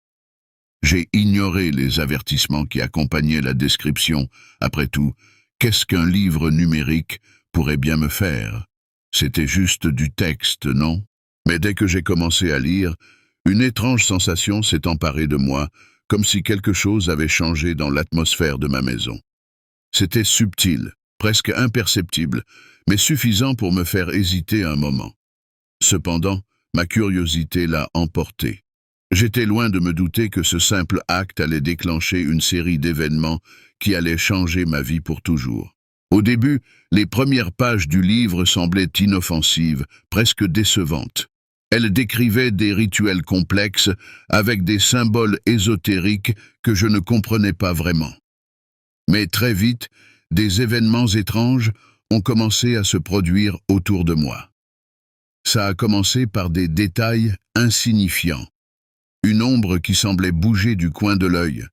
J'ai ignoré les avertissements qui accompagnaient la description. Après tout, qu'est-ce qu'un livre numérique pourrait bien me faire? C'était juste du texte, non? Mais dès que j'ai commencé à lire, une étrange sensation s'est emparée de moi, comme si quelque chose avait changé dans l'atmosphère de ma maison. C'était subtil, presque imperceptible, mais suffisant pour me faire hésiter un moment. Cependant, ma curiosité l'a emporté. J'étais loin de me douter que ce simple acte allait déclencher une série d'événements qui allaient changer ma vie pour toujours. Au début, les premières pages du livre semblaient inoffensives, presque décevantes. Elles décrivaient des rituels complexes avec des symboles ésotériques que je ne comprenais pas vraiment. Mais très vite, des événements étranges ont commencé à se produire autour de moi. Ça a commencé par des détails insignifiants. Une ombre qui semblait bouger du coin de l'œil,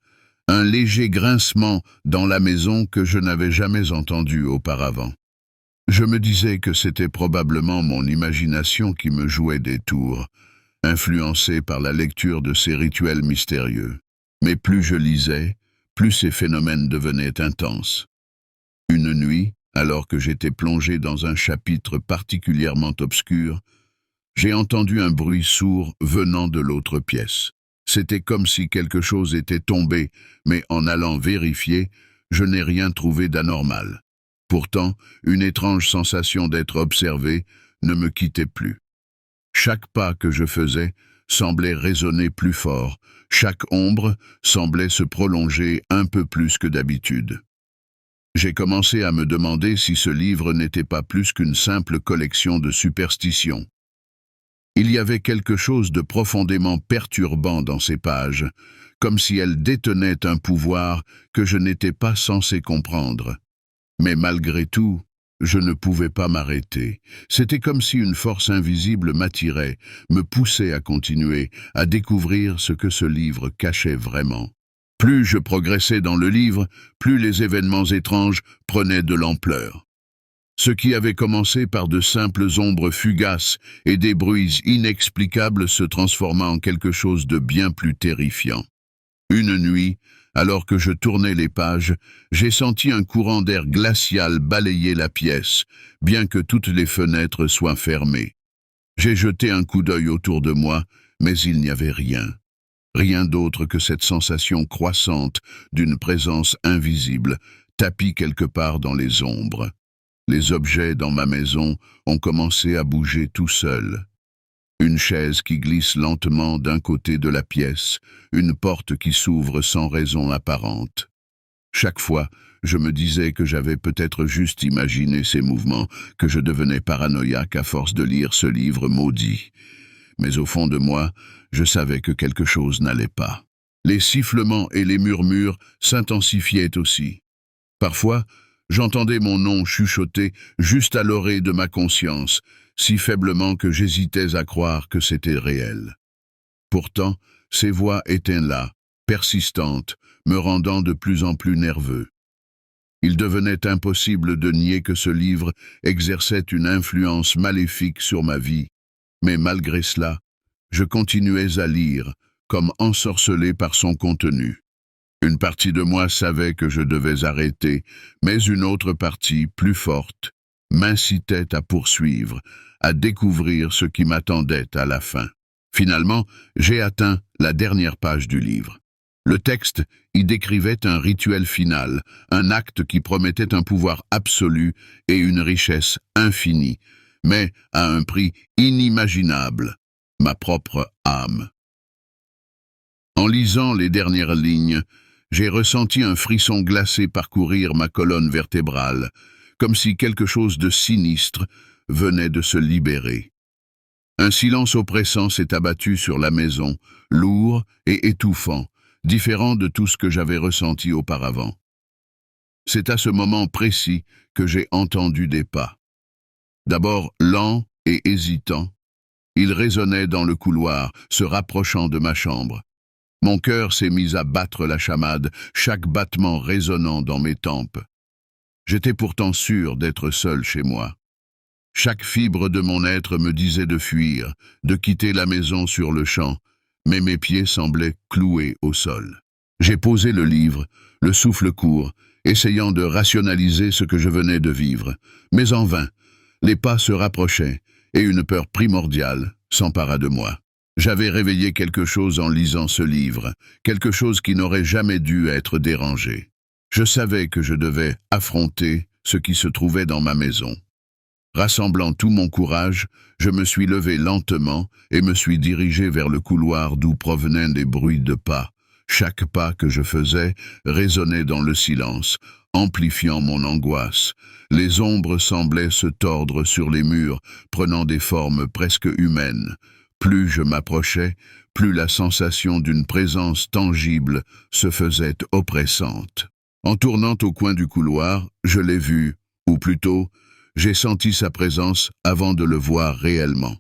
un léger grincement dans la maison que je n'avais jamais entendu auparavant. Je me disais que c'était probablement mon imagination qui me jouait des tours, influencée par la lecture de ces rituels mystérieux. Mais plus je lisais, plus ces phénomènes devenaient intenses. Une nuit, alors que j'étais plongé dans un chapitre particulièrement obscur, j'ai entendu un bruit sourd venant de l'autre pièce. C'était comme si quelque chose était tombé, mais en allant vérifier, je n'ai rien trouvé d'anormal. Pourtant, une étrange sensation d'être observé ne me quittait plus. Chaque pas que je faisais semblait résonner plus fort, chaque ombre semblait se prolonger un peu plus que d'habitude. J'ai commencé à me demander si ce livre n'était pas plus qu'une simple collection de superstitions. Il y avait quelque chose de profondément perturbant dans ces pages, comme si elles détenaient un pouvoir que je n'étais pas censé comprendre. Mais malgré tout, je ne pouvais pas m'arrêter. C'était comme si une force invisible m'attirait, me poussait à continuer, à découvrir ce que ce livre cachait vraiment. Plus je progressais dans le livre, plus les événements étranges prenaient de l'ampleur. Ce qui avait commencé par de simples ombres fugaces et des bruits inexplicables se transforma en quelque chose de bien plus terrifiant. Une nuit, alors que je tournais les pages, j'ai senti un courant d'air glacial balayer la pièce, bien que toutes les fenêtres soient fermées. J'ai jeté un coup d'œil autour de moi, mais il n'y avait rien. Rien d'autre que cette sensation croissante d'une présence invisible, tapie quelque part dans les ombres. Les objets dans ma maison ont commencé à bouger tout seuls. Une chaise qui glisse lentement d'un côté de la pièce, une porte qui s'ouvre sans raison apparente. Chaque fois, je me disais que j'avais peut-être juste imaginé ces mouvements, que je devenais paranoïaque à force de lire ce livre maudit. Mais au fond de moi, je savais que quelque chose n'allait pas. Les sifflements et les murmures s'intensifiaient aussi. Parfois, j'entendais mon nom chuchoter juste à l'oreille de ma conscience, si faiblement que j'hésitais à croire que c'était réel. Pourtant, ces voix étaient là, persistantes, me rendant de plus en plus nerveux. Il devenait impossible de nier que ce livre exerçait une influence maléfique sur ma vie, mais malgré cela, je continuais à lire, comme ensorcelé par son contenu. Une partie de moi savait que je devais arrêter, mais une autre partie, plus forte, m'incitait à poursuivre, à découvrir ce qui m'attendait à la fin. Finalement, j'ai atteint la dernière page du livre. Le texte y décrivait un rituel final, un acte qui promettait un pouvoir absolu et une richesse infinie, mais à un prix inimaginable, ma propre âme. En lisant les dernières lignes, j'ai ressenti un frisson glacé parcourir ma colonne vertébrale, comme si quelque chose de sinistre venait de se libérer. Un silence oppressant s'est abattu sur la maison, lourd et étouffant, différent de tout ce que j'avais ressenti auparavant. C'est à ce moment précis que j'ai entendu des pas. D'abord lents et hésitants, ils résonnaient dans le couloir, se rapprochant de ma chambre. Mon cœur s'est mis à battre la chamade, chaque battement résonnant dans mes tempes. J'étais pourtant sûr d'être seul chez moi. Chaque fibre de mon être me disait de fuir, de quitter la maison sur le champ, mais mes pieds semblaient cloués au sol. J'ai posé le livre, le souffle court, essayant de rationaliser ce que je venais de vivre, mais en vain. Les pas se rapprochaient, et une peur primordiale s'empara de moi. J'avais réveillé quelque chose en lisant ce livre, quelque chose qui n'aurait jamais dû être dérangé. Je savais que je devais affronter ce qui se trouvait dans ma maison. Rassemblant tout mon courage, je me suis levé lentement et me suis dirigé vers le couloir d'où provenaient des bruits de pas. Chaque pas que je faisais résonnait dans le silence, amplifiant mon angoisse. Les ombres semblaient se tordre sur les murs, prenant des formes presque humaines. Plus je m'approchais, plus la sensation d'une présence tangible se faisait oppressante. En tournant au coin du couloir, je l'ai vu, ou plutôt, j'ai senti sa présence avant de le voir réellement.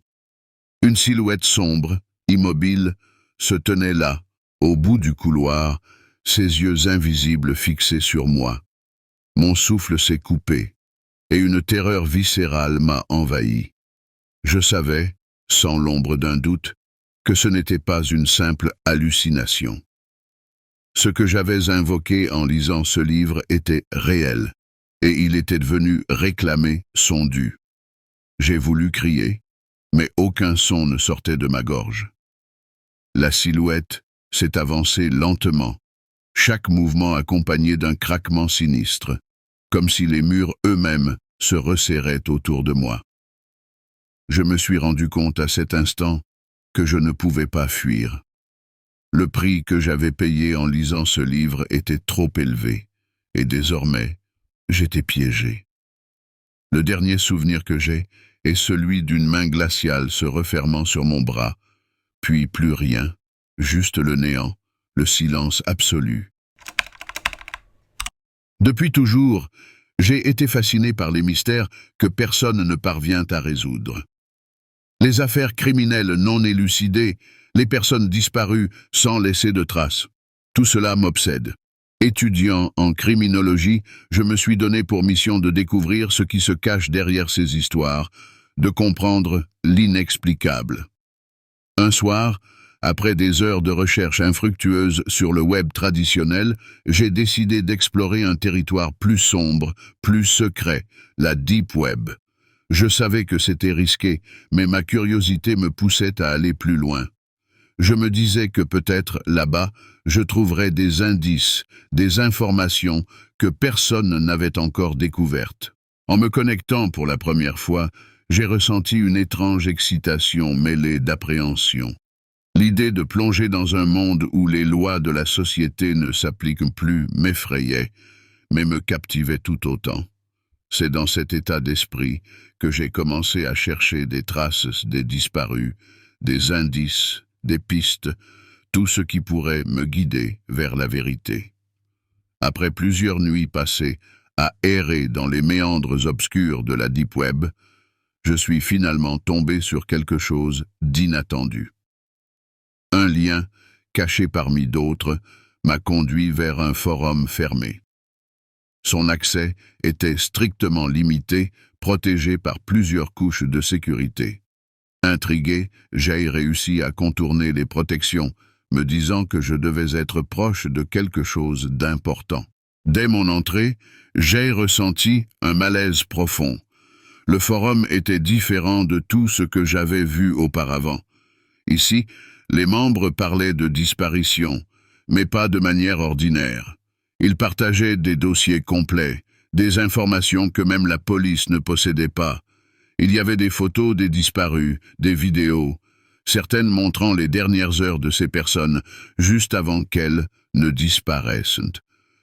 Une silhouette sombre, immobile, se tenait là, au bout du couloir, ses yeux invisibles fixés sur moi. Mon souffle s'est coupé, et une terreur viscérale m'a envahi. Je savais, sans l'ombre d'un doute, que ce n'était pas une simple hallucination. Ce que j'avais invoqué en lisant ce livre était réel, et il était devenu réclamer son dû. J'ai voulu crier, mais aucun son ne sortait de ma gorge. La silhouette s'est avancée lentement, chaque mouvement accompagné d'un craquement sinistre, comme si les murs eux-mêmes se resserraient autour de moi. Je me suis rendu compte à cet instant que je ne pouvais pas fuir. Le prix que j'avais payé en lisant ce livre était trop élevé, et désormais, j'étais piégé. Le dernier souvenir que j'ai est celui d'une main glaciale se refermant sur mon bras, puis plus rien, juste le néant, le silence absolu. Depuis toujours, j'ai été fasciné par les mystères que personne ne parvient à résoudre. Les affaires criminelles non élucidées, les personnes disparues sans laisser de traces. Tout cela m'obsède. Étudiant en criminologie, je me suis donné pour mission de découvrir ce qui se cache derrière ces histoires, de comprendre l'inexplicable. Un soir, après des heures de recherche infructueuses sur le web traditionnel, j'ai décidé d'explorer un territoire plus sombre, plus secret, la Deep Web. Je savais que c'était risqué, mais ma curiosité me poussait à aller plus loin. Je me disais que peut-être, là-bas, je trouverais des indices, des informations que personne n'avait encore découvertes. En me connectant pour la première fois, j'ai ressenti une étrange excitation mêlée d'appréhension. L'idée de plonger dans un monde où les lois de la société ne s'appliquent plus m'effrayait, mais me captivait tout autant. C'est dans cet état d'esprit que j'ai commencé à chercher des traces des disparus, des indices, des pistes, tout ce qui pourrait me guider vers la vérité. Après plusieurs nuits passées à errer dans les méandres obscurs de la Deep Web, je suis finalement tombé sur quelque chose d'inattendu. Un lien, caché parmi d'autres, m'a conduit vers un forum fermé. Son accès était strictement limité, protégé par plusieurs couches de sécurité. Intrigué, j'ai réussi à contourner les protections, me disant que je devais être proche de quelque chose d'important. Dès mon entrée, j'ai ressenti un malaise profond. Le forum était différent de tout ce que j'avais vu auparavant. Ici, les membres parlaient de disparition, mais pas de manière ordinaire. Ils partageaient des dossiers complets, des informations que même la police ne possédait pas. Il y avait des photos des disparus, des vidéos, certaines montrant les dernières heures de ces personnes, juste avant qu'elles ne disparaissent.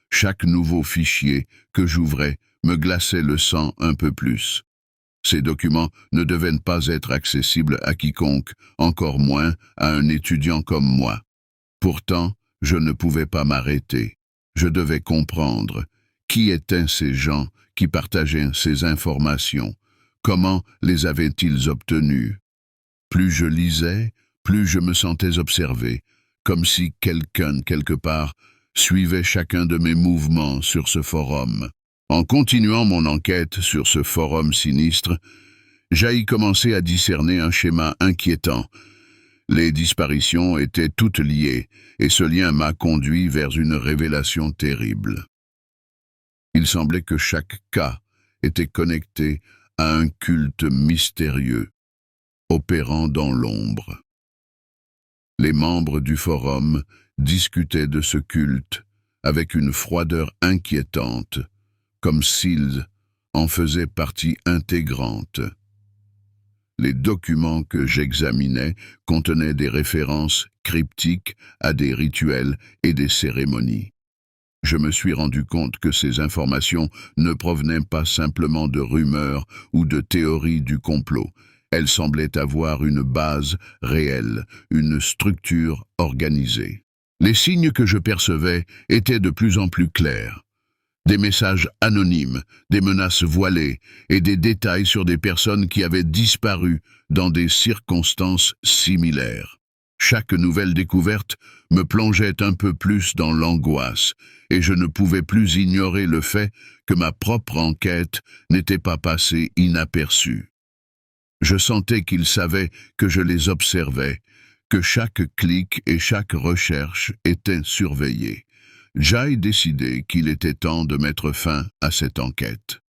Chaque nouveau fichier que j'ouvrais me glaçait le sang un peu plus. Ces documents ne devaient pas être accessibles à quiconque, encore moins à un étudiant comme moi. Pourtant, je ne pouvais pas m'arrêter. Je devais comprendre qui étaient ces gens qui partageaient ces informations, comment les avaient-ils obtenues. Plus je lisais, plus je me sentais observé, comme si quelqu'un, quelque part, suivait chacun de mes mouvements sur ce forum. En continuant mon enquête sur ce forum sinistre, j'ai commencé à discerner un schéma inquiétant. Les disparitions étaient toutes liées, et ce lien m'a conduit vers une révélation terrible. Il semblait que chaque cas était connecté à un culte mystérieux, opérant dans l'ombre. Les membres du forum discutaient de ce culte avec une froideur inquiétante, comme s'ils en faisaient partie intégrante. Les documents que j'examinais contenaient des références cryptiques à des rituels et des cérémonies. Je me suis rendu compte que ces informations ne provenaient pas simplement de rumeurs ou de théories du complot. Elles semblaient avoir une base réelle, une structure organisée. Les signes que je percevais étaient de plus en plus clairs. Des messages anonymes, des menaces voilées et des détails sur des personnes qui avaient disparu dans des circonstances similaires. Chaque nouvelle découverte me plongeait un peu plus dans l'angoisse, et je ne pouvais plus ignorer le fait que ma propre enquête n'était pas passée inaperçue. Je sentais qu'ils savaient que je les observais, que chaque clic et chaque recherche étaient surveillés. J'ai décidé qu'il était temps de mettre fin à cette enquête.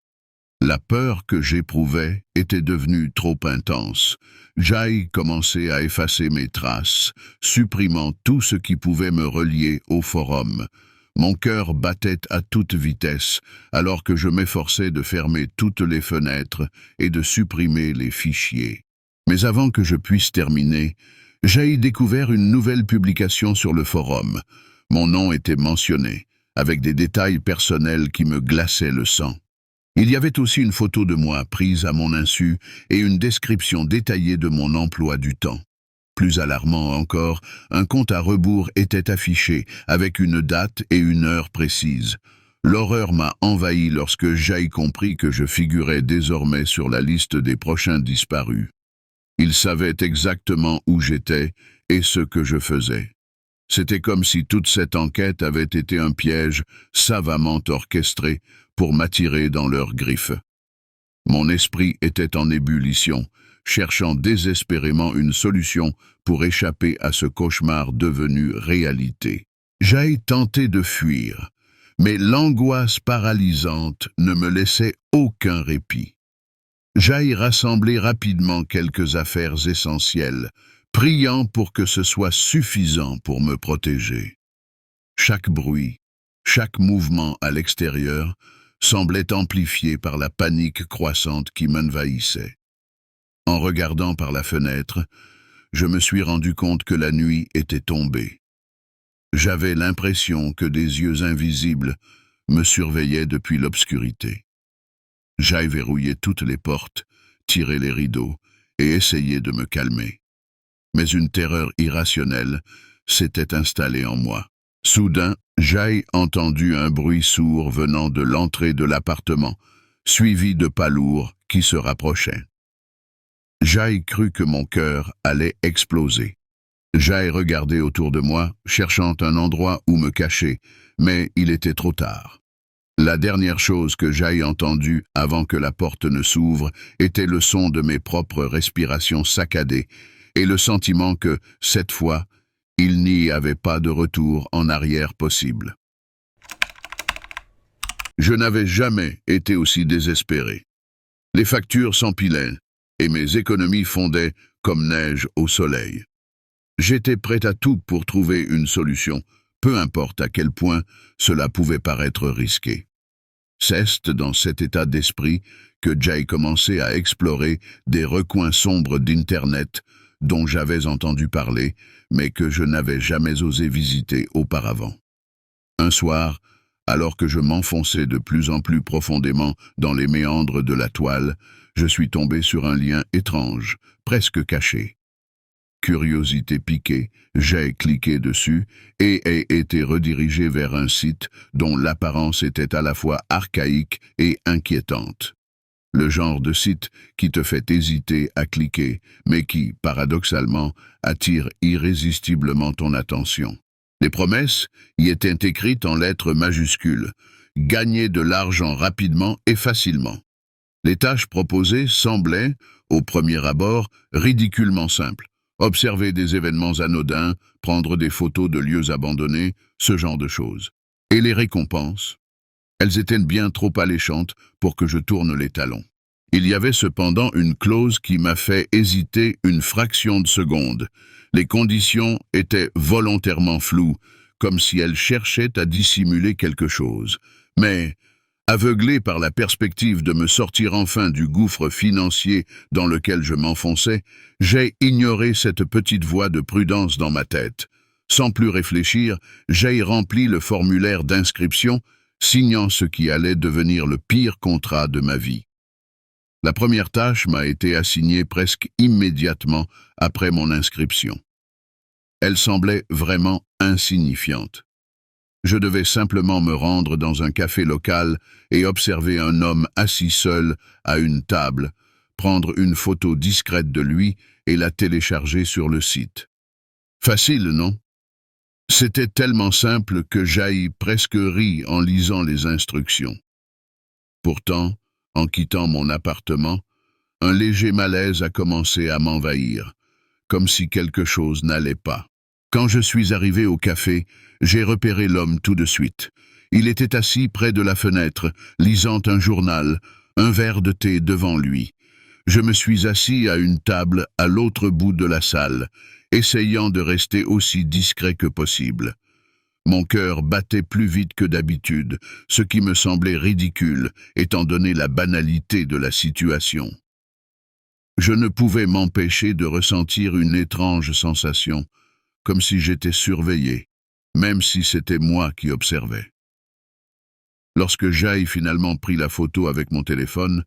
La peur que j'éprouvais était devenue trop intense. J'ai commencé à effacer mes traces, supprimant tout ce qui pouvait me relier au forum. Mon cœur battait à toute vitesse, alors que je m'efforçais de fermer toutes les fenêtres et de supprimer les fichiers. Mais avant que je puisse terminer, j'ai découvert une nouvelle publication sur le forum. Mon nom était mentionné, avec des détails personnels qui me glaçaient le sang. Il y avait aussi une photo de moi prise à mon insu et une description détaillée de mon emploi du temps. Plus alarmant encore, un compte à rebours était affiché, avec une date et une heure précises. L'horreur m'a envahi lorsque j'ai compris que je figurais désormais sur la liste des prochains disparus. Ils savaient exactement où j'étais et ce que je faisais. C'était comme si toute cette enquête avait été un piège savamment orchestré pour m'attirer dans leurs griffes. Mon esprit était en ébullition, cherchant désespérément une solution pour échapper à ce cauchemar devenu réalité. J'ai tenté de fuir, mais l'angoisse paralysante ne me laissait aucun répit. J'ai rassemblé rapidement quelques affaires essentielles, priant pour que ce soit suffisant pour me protéger. Chaque bruit, chaque mouvement à l'extérieur semblait amplifié par la panique croissante qui m'envahissait. En regardant par la fenêtre, je me suis rendu compte que la nuit était tombée. J'avais l'impression que des yeux invisibles me surveillaient depuis l'obscurité. J'ai verrouillé toutes les portes, tiré les rideaux et essayé de me calmer. Mais une terreur irrationnelle s'était installée en moi. Soudain, j'ai entendu un bruit sourd venant de l'entrée de l'appartement, suivi de pas lourds qui se rapprochaient. J'ai cru que mon cœur allait exploser. J'ai regardé autour de moi, cherchant un endroit où me cacher, mais il était trop tard. La dernière chose que j'ai entendue avant que la porte ne s'ouvre était le son de mes propres respirations saccadées et le sentiment que, cette fois, il n'y avait pas de retour en arrière possible. Je n'avais jamais été aussi désespéré. Les factures s'empilaient et mes économies fondaient comme neige au soleil. J'étais prêt à tout pour trouver une solution, peu importe à quel point cela pouvait paraître risqué. C'est dans cet état d'esprit que j'ai commencé à explorer des recoins sombres d'Internet dont j'avais entendu parler, mais que je n'avais jamais osé visiter auparavant. Un soir, alors que je m'enfonçais de plus en plus profondément dans les méandres de la toile, je suis tombé sur un lien étrange, presque caché. Curiosité piquée, j'ai cliqué dessus et ai été redirigé vers un site dont l'apparence était à la fois archaïque et inquiétante. Le genre de site qui te fait hésiter à cliquer, mais qui, paradoxalement, attire irrésistiblement ton attention. Les promesses y étaient écrites en lettres majuscules. Gagner de l'argent rapidement et facilement. Les tâches proposées semblaient, au premier abord, ridiculement simples. Observer des événements anodins, prendre des photos de lieux abandonnés, ce genre de choses. Et les récompenses? Elles étaient bien trop alléchantes pour que je tourne les talons. Il y avait cependant une clause qui m'a fait hésiter une fraction de seconde. Les conditions étaient volontairement floues, comme si elles cherchaient à dissimuler quelque chose. Mais, aveuglé par la perspective de me sortir enfin du gouffre financier dans lequel je m'enfonçais, j'ai ignoré cette petite voix de prudence dans ma tête. Sans plus réfléchir, j'ai rempli le formulaire d'inscription, signant ce qui allait devenir le pire contrat de ma vie. La première tâche m'a été assignée presque immédiatement après mon inscription. Elle semblait vraiment insignifiante. Je devais simplement me rendre dans un café local et observer un homme assis seul à une table, prendre une photo discrète de lui et la télécharger sur le site. Facile, non? C'était tellement simple que j'ai presque ri en lisant les instructions. Pourtant, en quittant mon appartement, un léger malaise a commencé à m'envahir, comme si quelque chose n'allait pas. Quand je suis arrivé au café, j'ai repéré l'homme tout de suite. Il était assis près de la fenêtre, lisant un journal, un verre de thé devant lui. Je me suis assis à une table à l'autre bout de la salle, essayant de rester aussi discret que possible. Mon cœur battait plus vite que d'habitude, ce qui me semblait ridicule, étant donné la banalité de la situation. Je ne pouvais m'empêcher de ressentir une étrange sensation, comme si j'étais surveillé, même si c'était moi qui observais. Lorsque j'ai finalement pris la photo avec mon téléphone,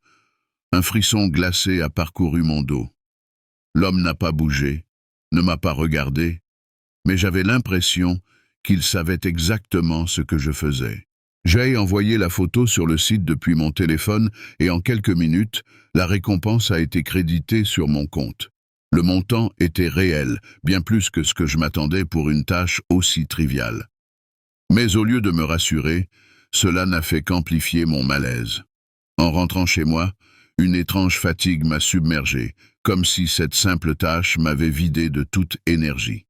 un frisson glacé a parcouru mon dos. L'homme n'a pas bougé, ne m'a pas regardé, mais j'avais l'impression qu'il savait exactement ce que je faisais. J'ai envoyé la photo sur le site depuis mon téléphone et en quelques minutes, la récompense a été créditée sur mon compte. Le montant était réel, bien plus que ce que je m'attendais pour une tâche aussi triviale. Mais au lieu de me rassurer, cela n'a fait qu'amplifier mon malaise. En rentrant chez moi, une étrange fatigue m'a submergé, comme si cette simple tâche m'avait vidé de toute énergie.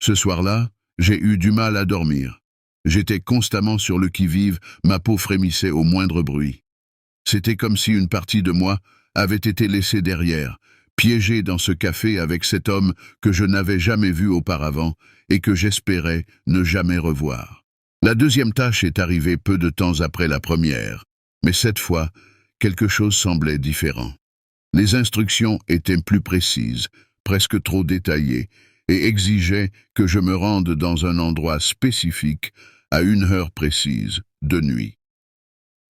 Ce soir-là, j'ai eu du mal à dormir. J'étais constamment sur le qui-vive, ma peau frémissait au moindre bruit. C'était comme si une partie de moi avait été laissée derrière, piégé dans ce café avec cet homme que je n'avais jamais vu auparavant et que j'espérais ne jamais revoir. La deuxième tâche est arrivée peu de temps après la première, mais cette fois, quelque chose semblait différent. Les instructions étaient plus précises, presque trop détaillées, et exigeaient que je me rende dans un endroit spécifique à une heure précise, de nuit.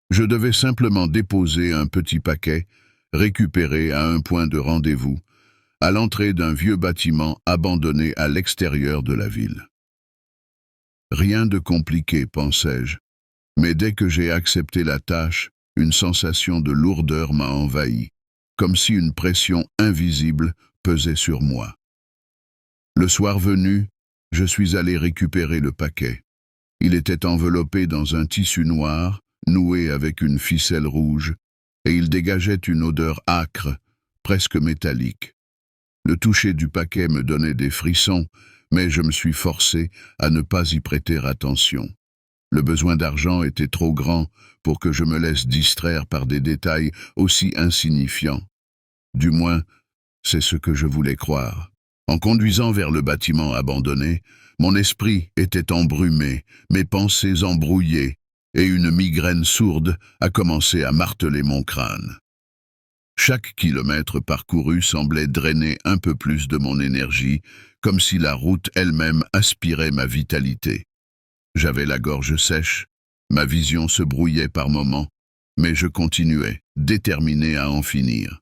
Je devais simplement déposer un petit paquet, récupéré à un point de rendez-vous, à l'entrée d'un vieux bâtiment abandonné à l'extérieur de la ville. Rien de compliqué, pensais-je, mais dès que j'ai accepté la tâche, une sensation de lourdeur m'a envahi, comme si une pression invisible pesait sur moi. Le soir venu, je suis allé récupérer le paquet. Il était enveloppé dans un tissu noir, noué avec une ficelle rouge, et il dégageait une odeur âcre, presque métallique. Le toucher du paquet me donnait des frissons, mais je me suis forcé à ne pas y prêter attention. Le besoin d'argent était trop grand pour que je me laisse distraire par des détails aussi insignifiants. Du moins, c'est ce que je voulais croire. En conduisant vers le bâtiment abandonné, mon esprit était embrumé, mes pensées embrouillées, et une migraine sourde a commencé à marteler mon crâne. Chaque kilomètre parcouru semblait drainer un peu plus de mon énergie, comme si la route elle-même aspirait ma vitalité. J'avais la gorge sèche, ma vision se brouillait par moments, mais je continuais, déterminé à en finir.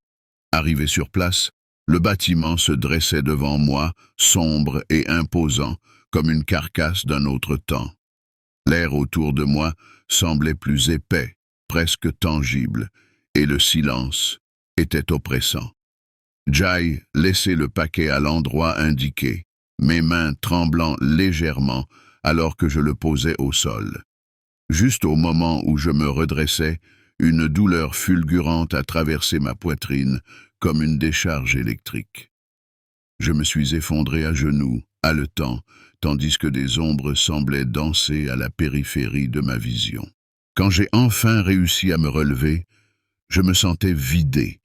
Arrivé sur place, le bâtiment se dressait devant moi, sombre et imposant, comme une carcasse d'un autre temps. L'air autour de moi semblait plus épais, presque tangible, et le silence étaient oppressants. Jai laissait le paquet à l'endroit indiqué, mes mains tremblant légèrement alors que je le posais au sol. Juste au moment où je me redressais, une douleur fulgurante a traversé ma poitrine comme une décharge électrique. Je me suis effondré à genoux, haletant, tandis que des ombres semblaient danser à la périphérie de ma vision. Quand j'ai enfin réussi à me relever, je me sentais vidé,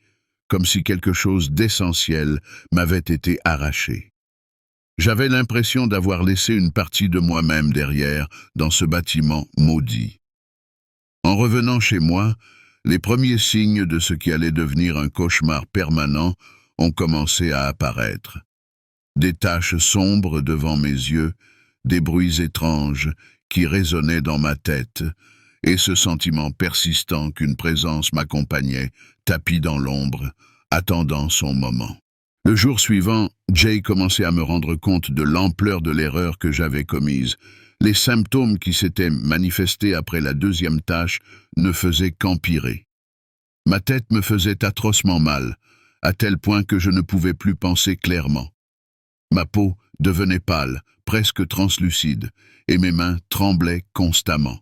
comme si quelque chose d'essentiel m'avait été arraché. J'avais l'impression d'avoir laissé une partie de moi-même derrière, dans ce bâtiment maudit. En revenant chez moi, les premiers signes de ce qui allait devenir un cauchemar permanent ont commencé à apparaître. Des taches sombres devant mes yeux, des bruits étranges qui résonnaient dans ma tête, et ce sentiment persistant qu'une présence m'accompagnait, tapie dans l'ombre, attendant son moment. Le jour suivant, Jay commençait à me rendre compte de l'ampleur de l'erreur que j'avais commise. Les symptômes qui s'étaient manifestés après la deuxième tâche ne faisaient qu'empirer. Ma tête me faisait atrocement mal, à tel point que je ne pouvais plus penser clairement. Ma peau devenait pâle, presque translucide, et mes mains tremblaient constamment.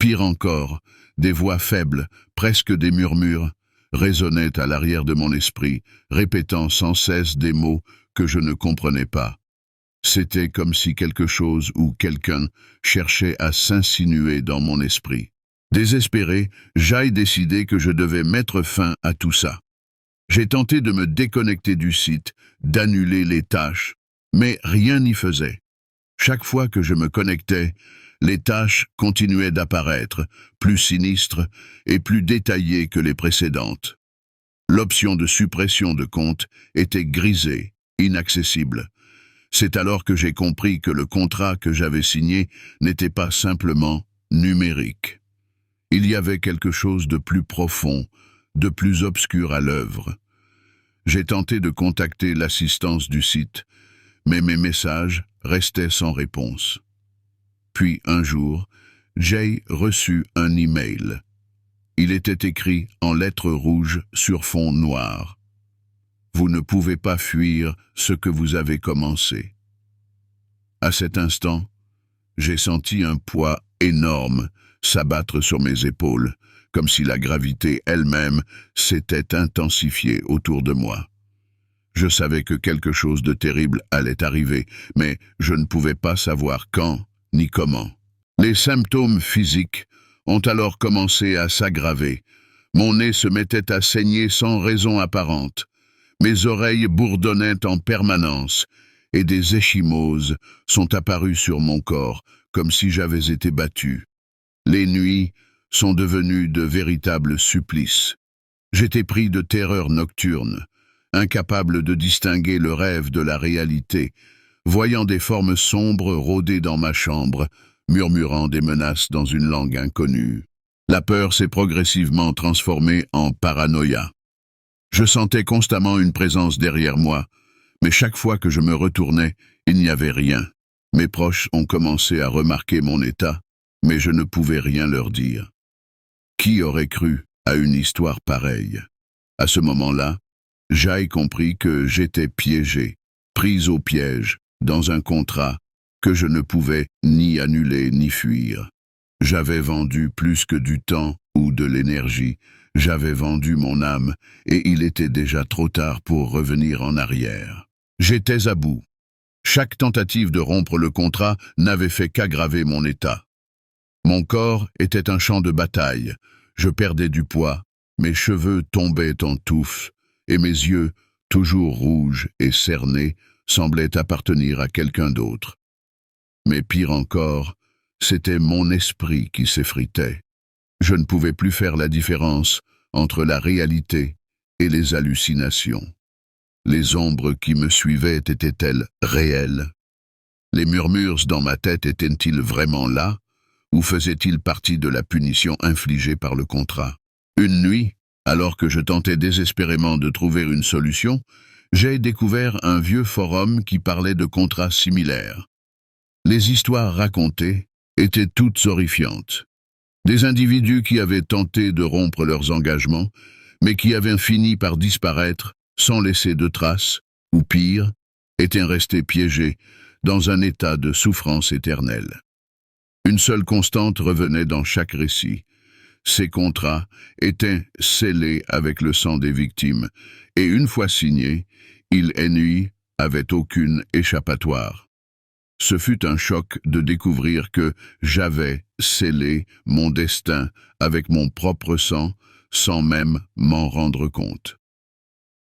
Pire encore, des voix faibles, presque des murmures, résonnaient à l'arrière de mon esprit, répétant sans cesse des mots que je ne comprenais pas. C'était comme si quelque chose ou quelqu'un cherchait à s'insinuer dans mon esprit. Désespéré, j'ai décidé que je devais mettre fin à tout ça. J'ai tenté de me déconnecter du site, d'annuler les tâches, mais rien n'y faisait. Chaque fois que je me connectais, les tâches continuaient d'apparaître, plus sinistres et plus détaillées que les précédentes. L'option de suppression de compte était grisée, inaccessible. C'est alors que j'ai compris que le contrat que j'avais signé n'était pas simplement numérique. Il y avait quelque chose de plus profond, de plus obscur à l'œuvre. J'ai tenté de contacter l'assistance du site, mais mes messages restaient sans réponse. Puis un jour, Jay reçut un email. Il était écrit en lettres rouges sur fond noir. « Vous ne pouvez pas fuir ce que vous avez commencé. » À cet instant, j'ai senti un poids énorme s'abattre sur mes épaules, comme si la gravité elle-même s'était intensifiée autour de moi. Je savais que quelque chose de terrible allait arriver, mais je ne pouvais pas savoir quand ni comment. Les symptômes physiques ont alors commencé à s'aggraver. Mon nez se mettait à saigner sans raison apparente. Mes oreilles bourdonnaient en permanence, et des échymoses sont apparues sur mon corps, comme si j'avais été battu. Les nuits sont devenues de véritables supplices. J'étais pris de terreur nocturne, incapable de distinguer le rêve de la réalité, voyant des formes sombres rôder dans ma chambre, murmurant des menaces dans une langue inconnue. La peur s'est progressivement transformée en paranoïa. Je sentais constamment une présence derrière moi, mais chaque fois que je me retournais, il n'y avait rien. Mes proches ont commencé à remarquer mon état, mais je ne pouvais rien leur dire. Qui aurait cru à une histoire pareille? À ce moment-là, j'ai compris que j'étais piégé, pris au piège, dans un contrat que je ne pouvais ni annuler ni fuir. J'avais vendu plus que du temps ou de l'énergie, j'avais vendu mon âme, et il était déjà trop tard pour revenir en arrière. J'étais à bout. Chaque tentative de rompre le contrat n'avait fait qu'aggraver mon état. Mon corps était un champ de bataille, je perdais du poids, mes cheveux tombaient en touffes, et mes yeux, toujours rouges et cernés, semblaient appartenir à quelqu'un d'autre. Mais pire encore, c'était mon esprit qui s'effritait. Je ne pouvais plus faire la différence entre la réalité et les hallucinations. Les ombres qui me suivaient étaient-elles réelles? Les murmures dans ma tête étaient-ils vraiment là, ou faisaient-ils partie de la punition infligée par le contrat? Une nuit, alors que je tentais désespérément de trouver une solution, j'ai découvert un vieux forum qui parlait de contrats similaires. Les histoires racontées étaient toutes horrifiantes. Des individus qui avaient tenté de rompre leurs engagements, mais qui avaient fini par disparaître sans laisser de traces, ou pire, étaient restés piégés dans un état de souffrance éternelle. Une seule constante revenait dans chaque récit. Ces contrats étaient scellés avec le sang des victimes, et une fois signés, ils et nuit avaient aucune échappatoire. Ce fut un choc de découvrir que j'avais scellé mon destin avec mon propre sang, sans même m'en rendre compte.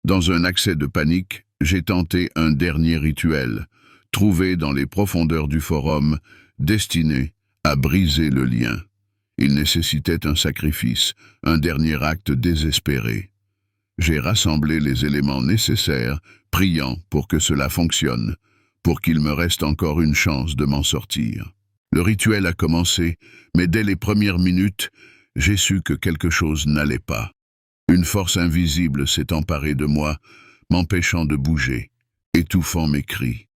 Dans un accès de panique, j'ai tenté un dernier rituel, trouvé dans les profondeurs du forum, destiné à briser le lien. Il nécessitait un sacrifice, un dernier acte désespéré. J'ai rassemblé les éléments nécessaires, priant pour que cela fonctionne, pour qu'il me reste encore une chance de m'en sortir. Le rituel a commencé, mais dès les premières minutes, j'ai su que quelque chose n'allait pas. Une force invisible s'est emparée de moi, m'empêchant de bouger, étouffant mes cris.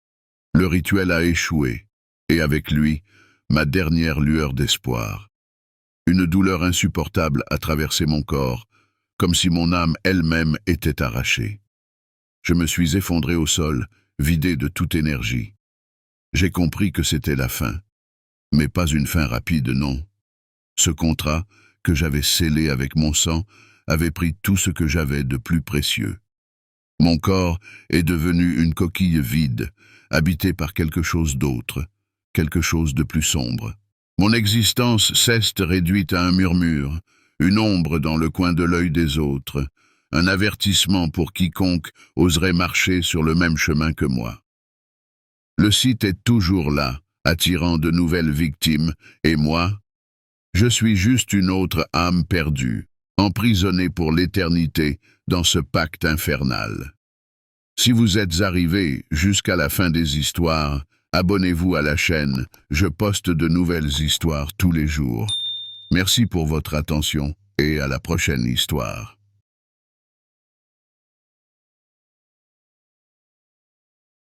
Le rituel a échoué, et avec lui, ma dernière lueur d'espoir. Une douleur insupportable a traversé mon corps, comme si mon âme elle-même était arrachée. Je me suis effondré au sol, vidé de toute énergie. J'ai compris que c'était la fin, mais pas une fin rapide, non. Ce contrat, que j'avais scellé avec mon sang, avait pris tout ce que j'avais de plus précieux. Mon corps est devenu une coquille vide, habité par quelque chose d'autre, quelque chose de plus sombre. Mon existence s'est réduite à un murmure, une ombre dans le coin de l'œil des autres, un avertissement pour quiconque oserait marcher sur le même chemin que moi. Le site est toujours là, attirant de nouvelles victimes, et moi, je suis juste une autre âme perdue, emprisonnée pour l'éternité dans ce pacte infernal. Si vous êtes arrivés jusqu'à la fin des histoires, abonnez-vous à la chaîne, je poste de nouvelles histoires tous les jours. Merci pour votre attention et à la prochaine histoire.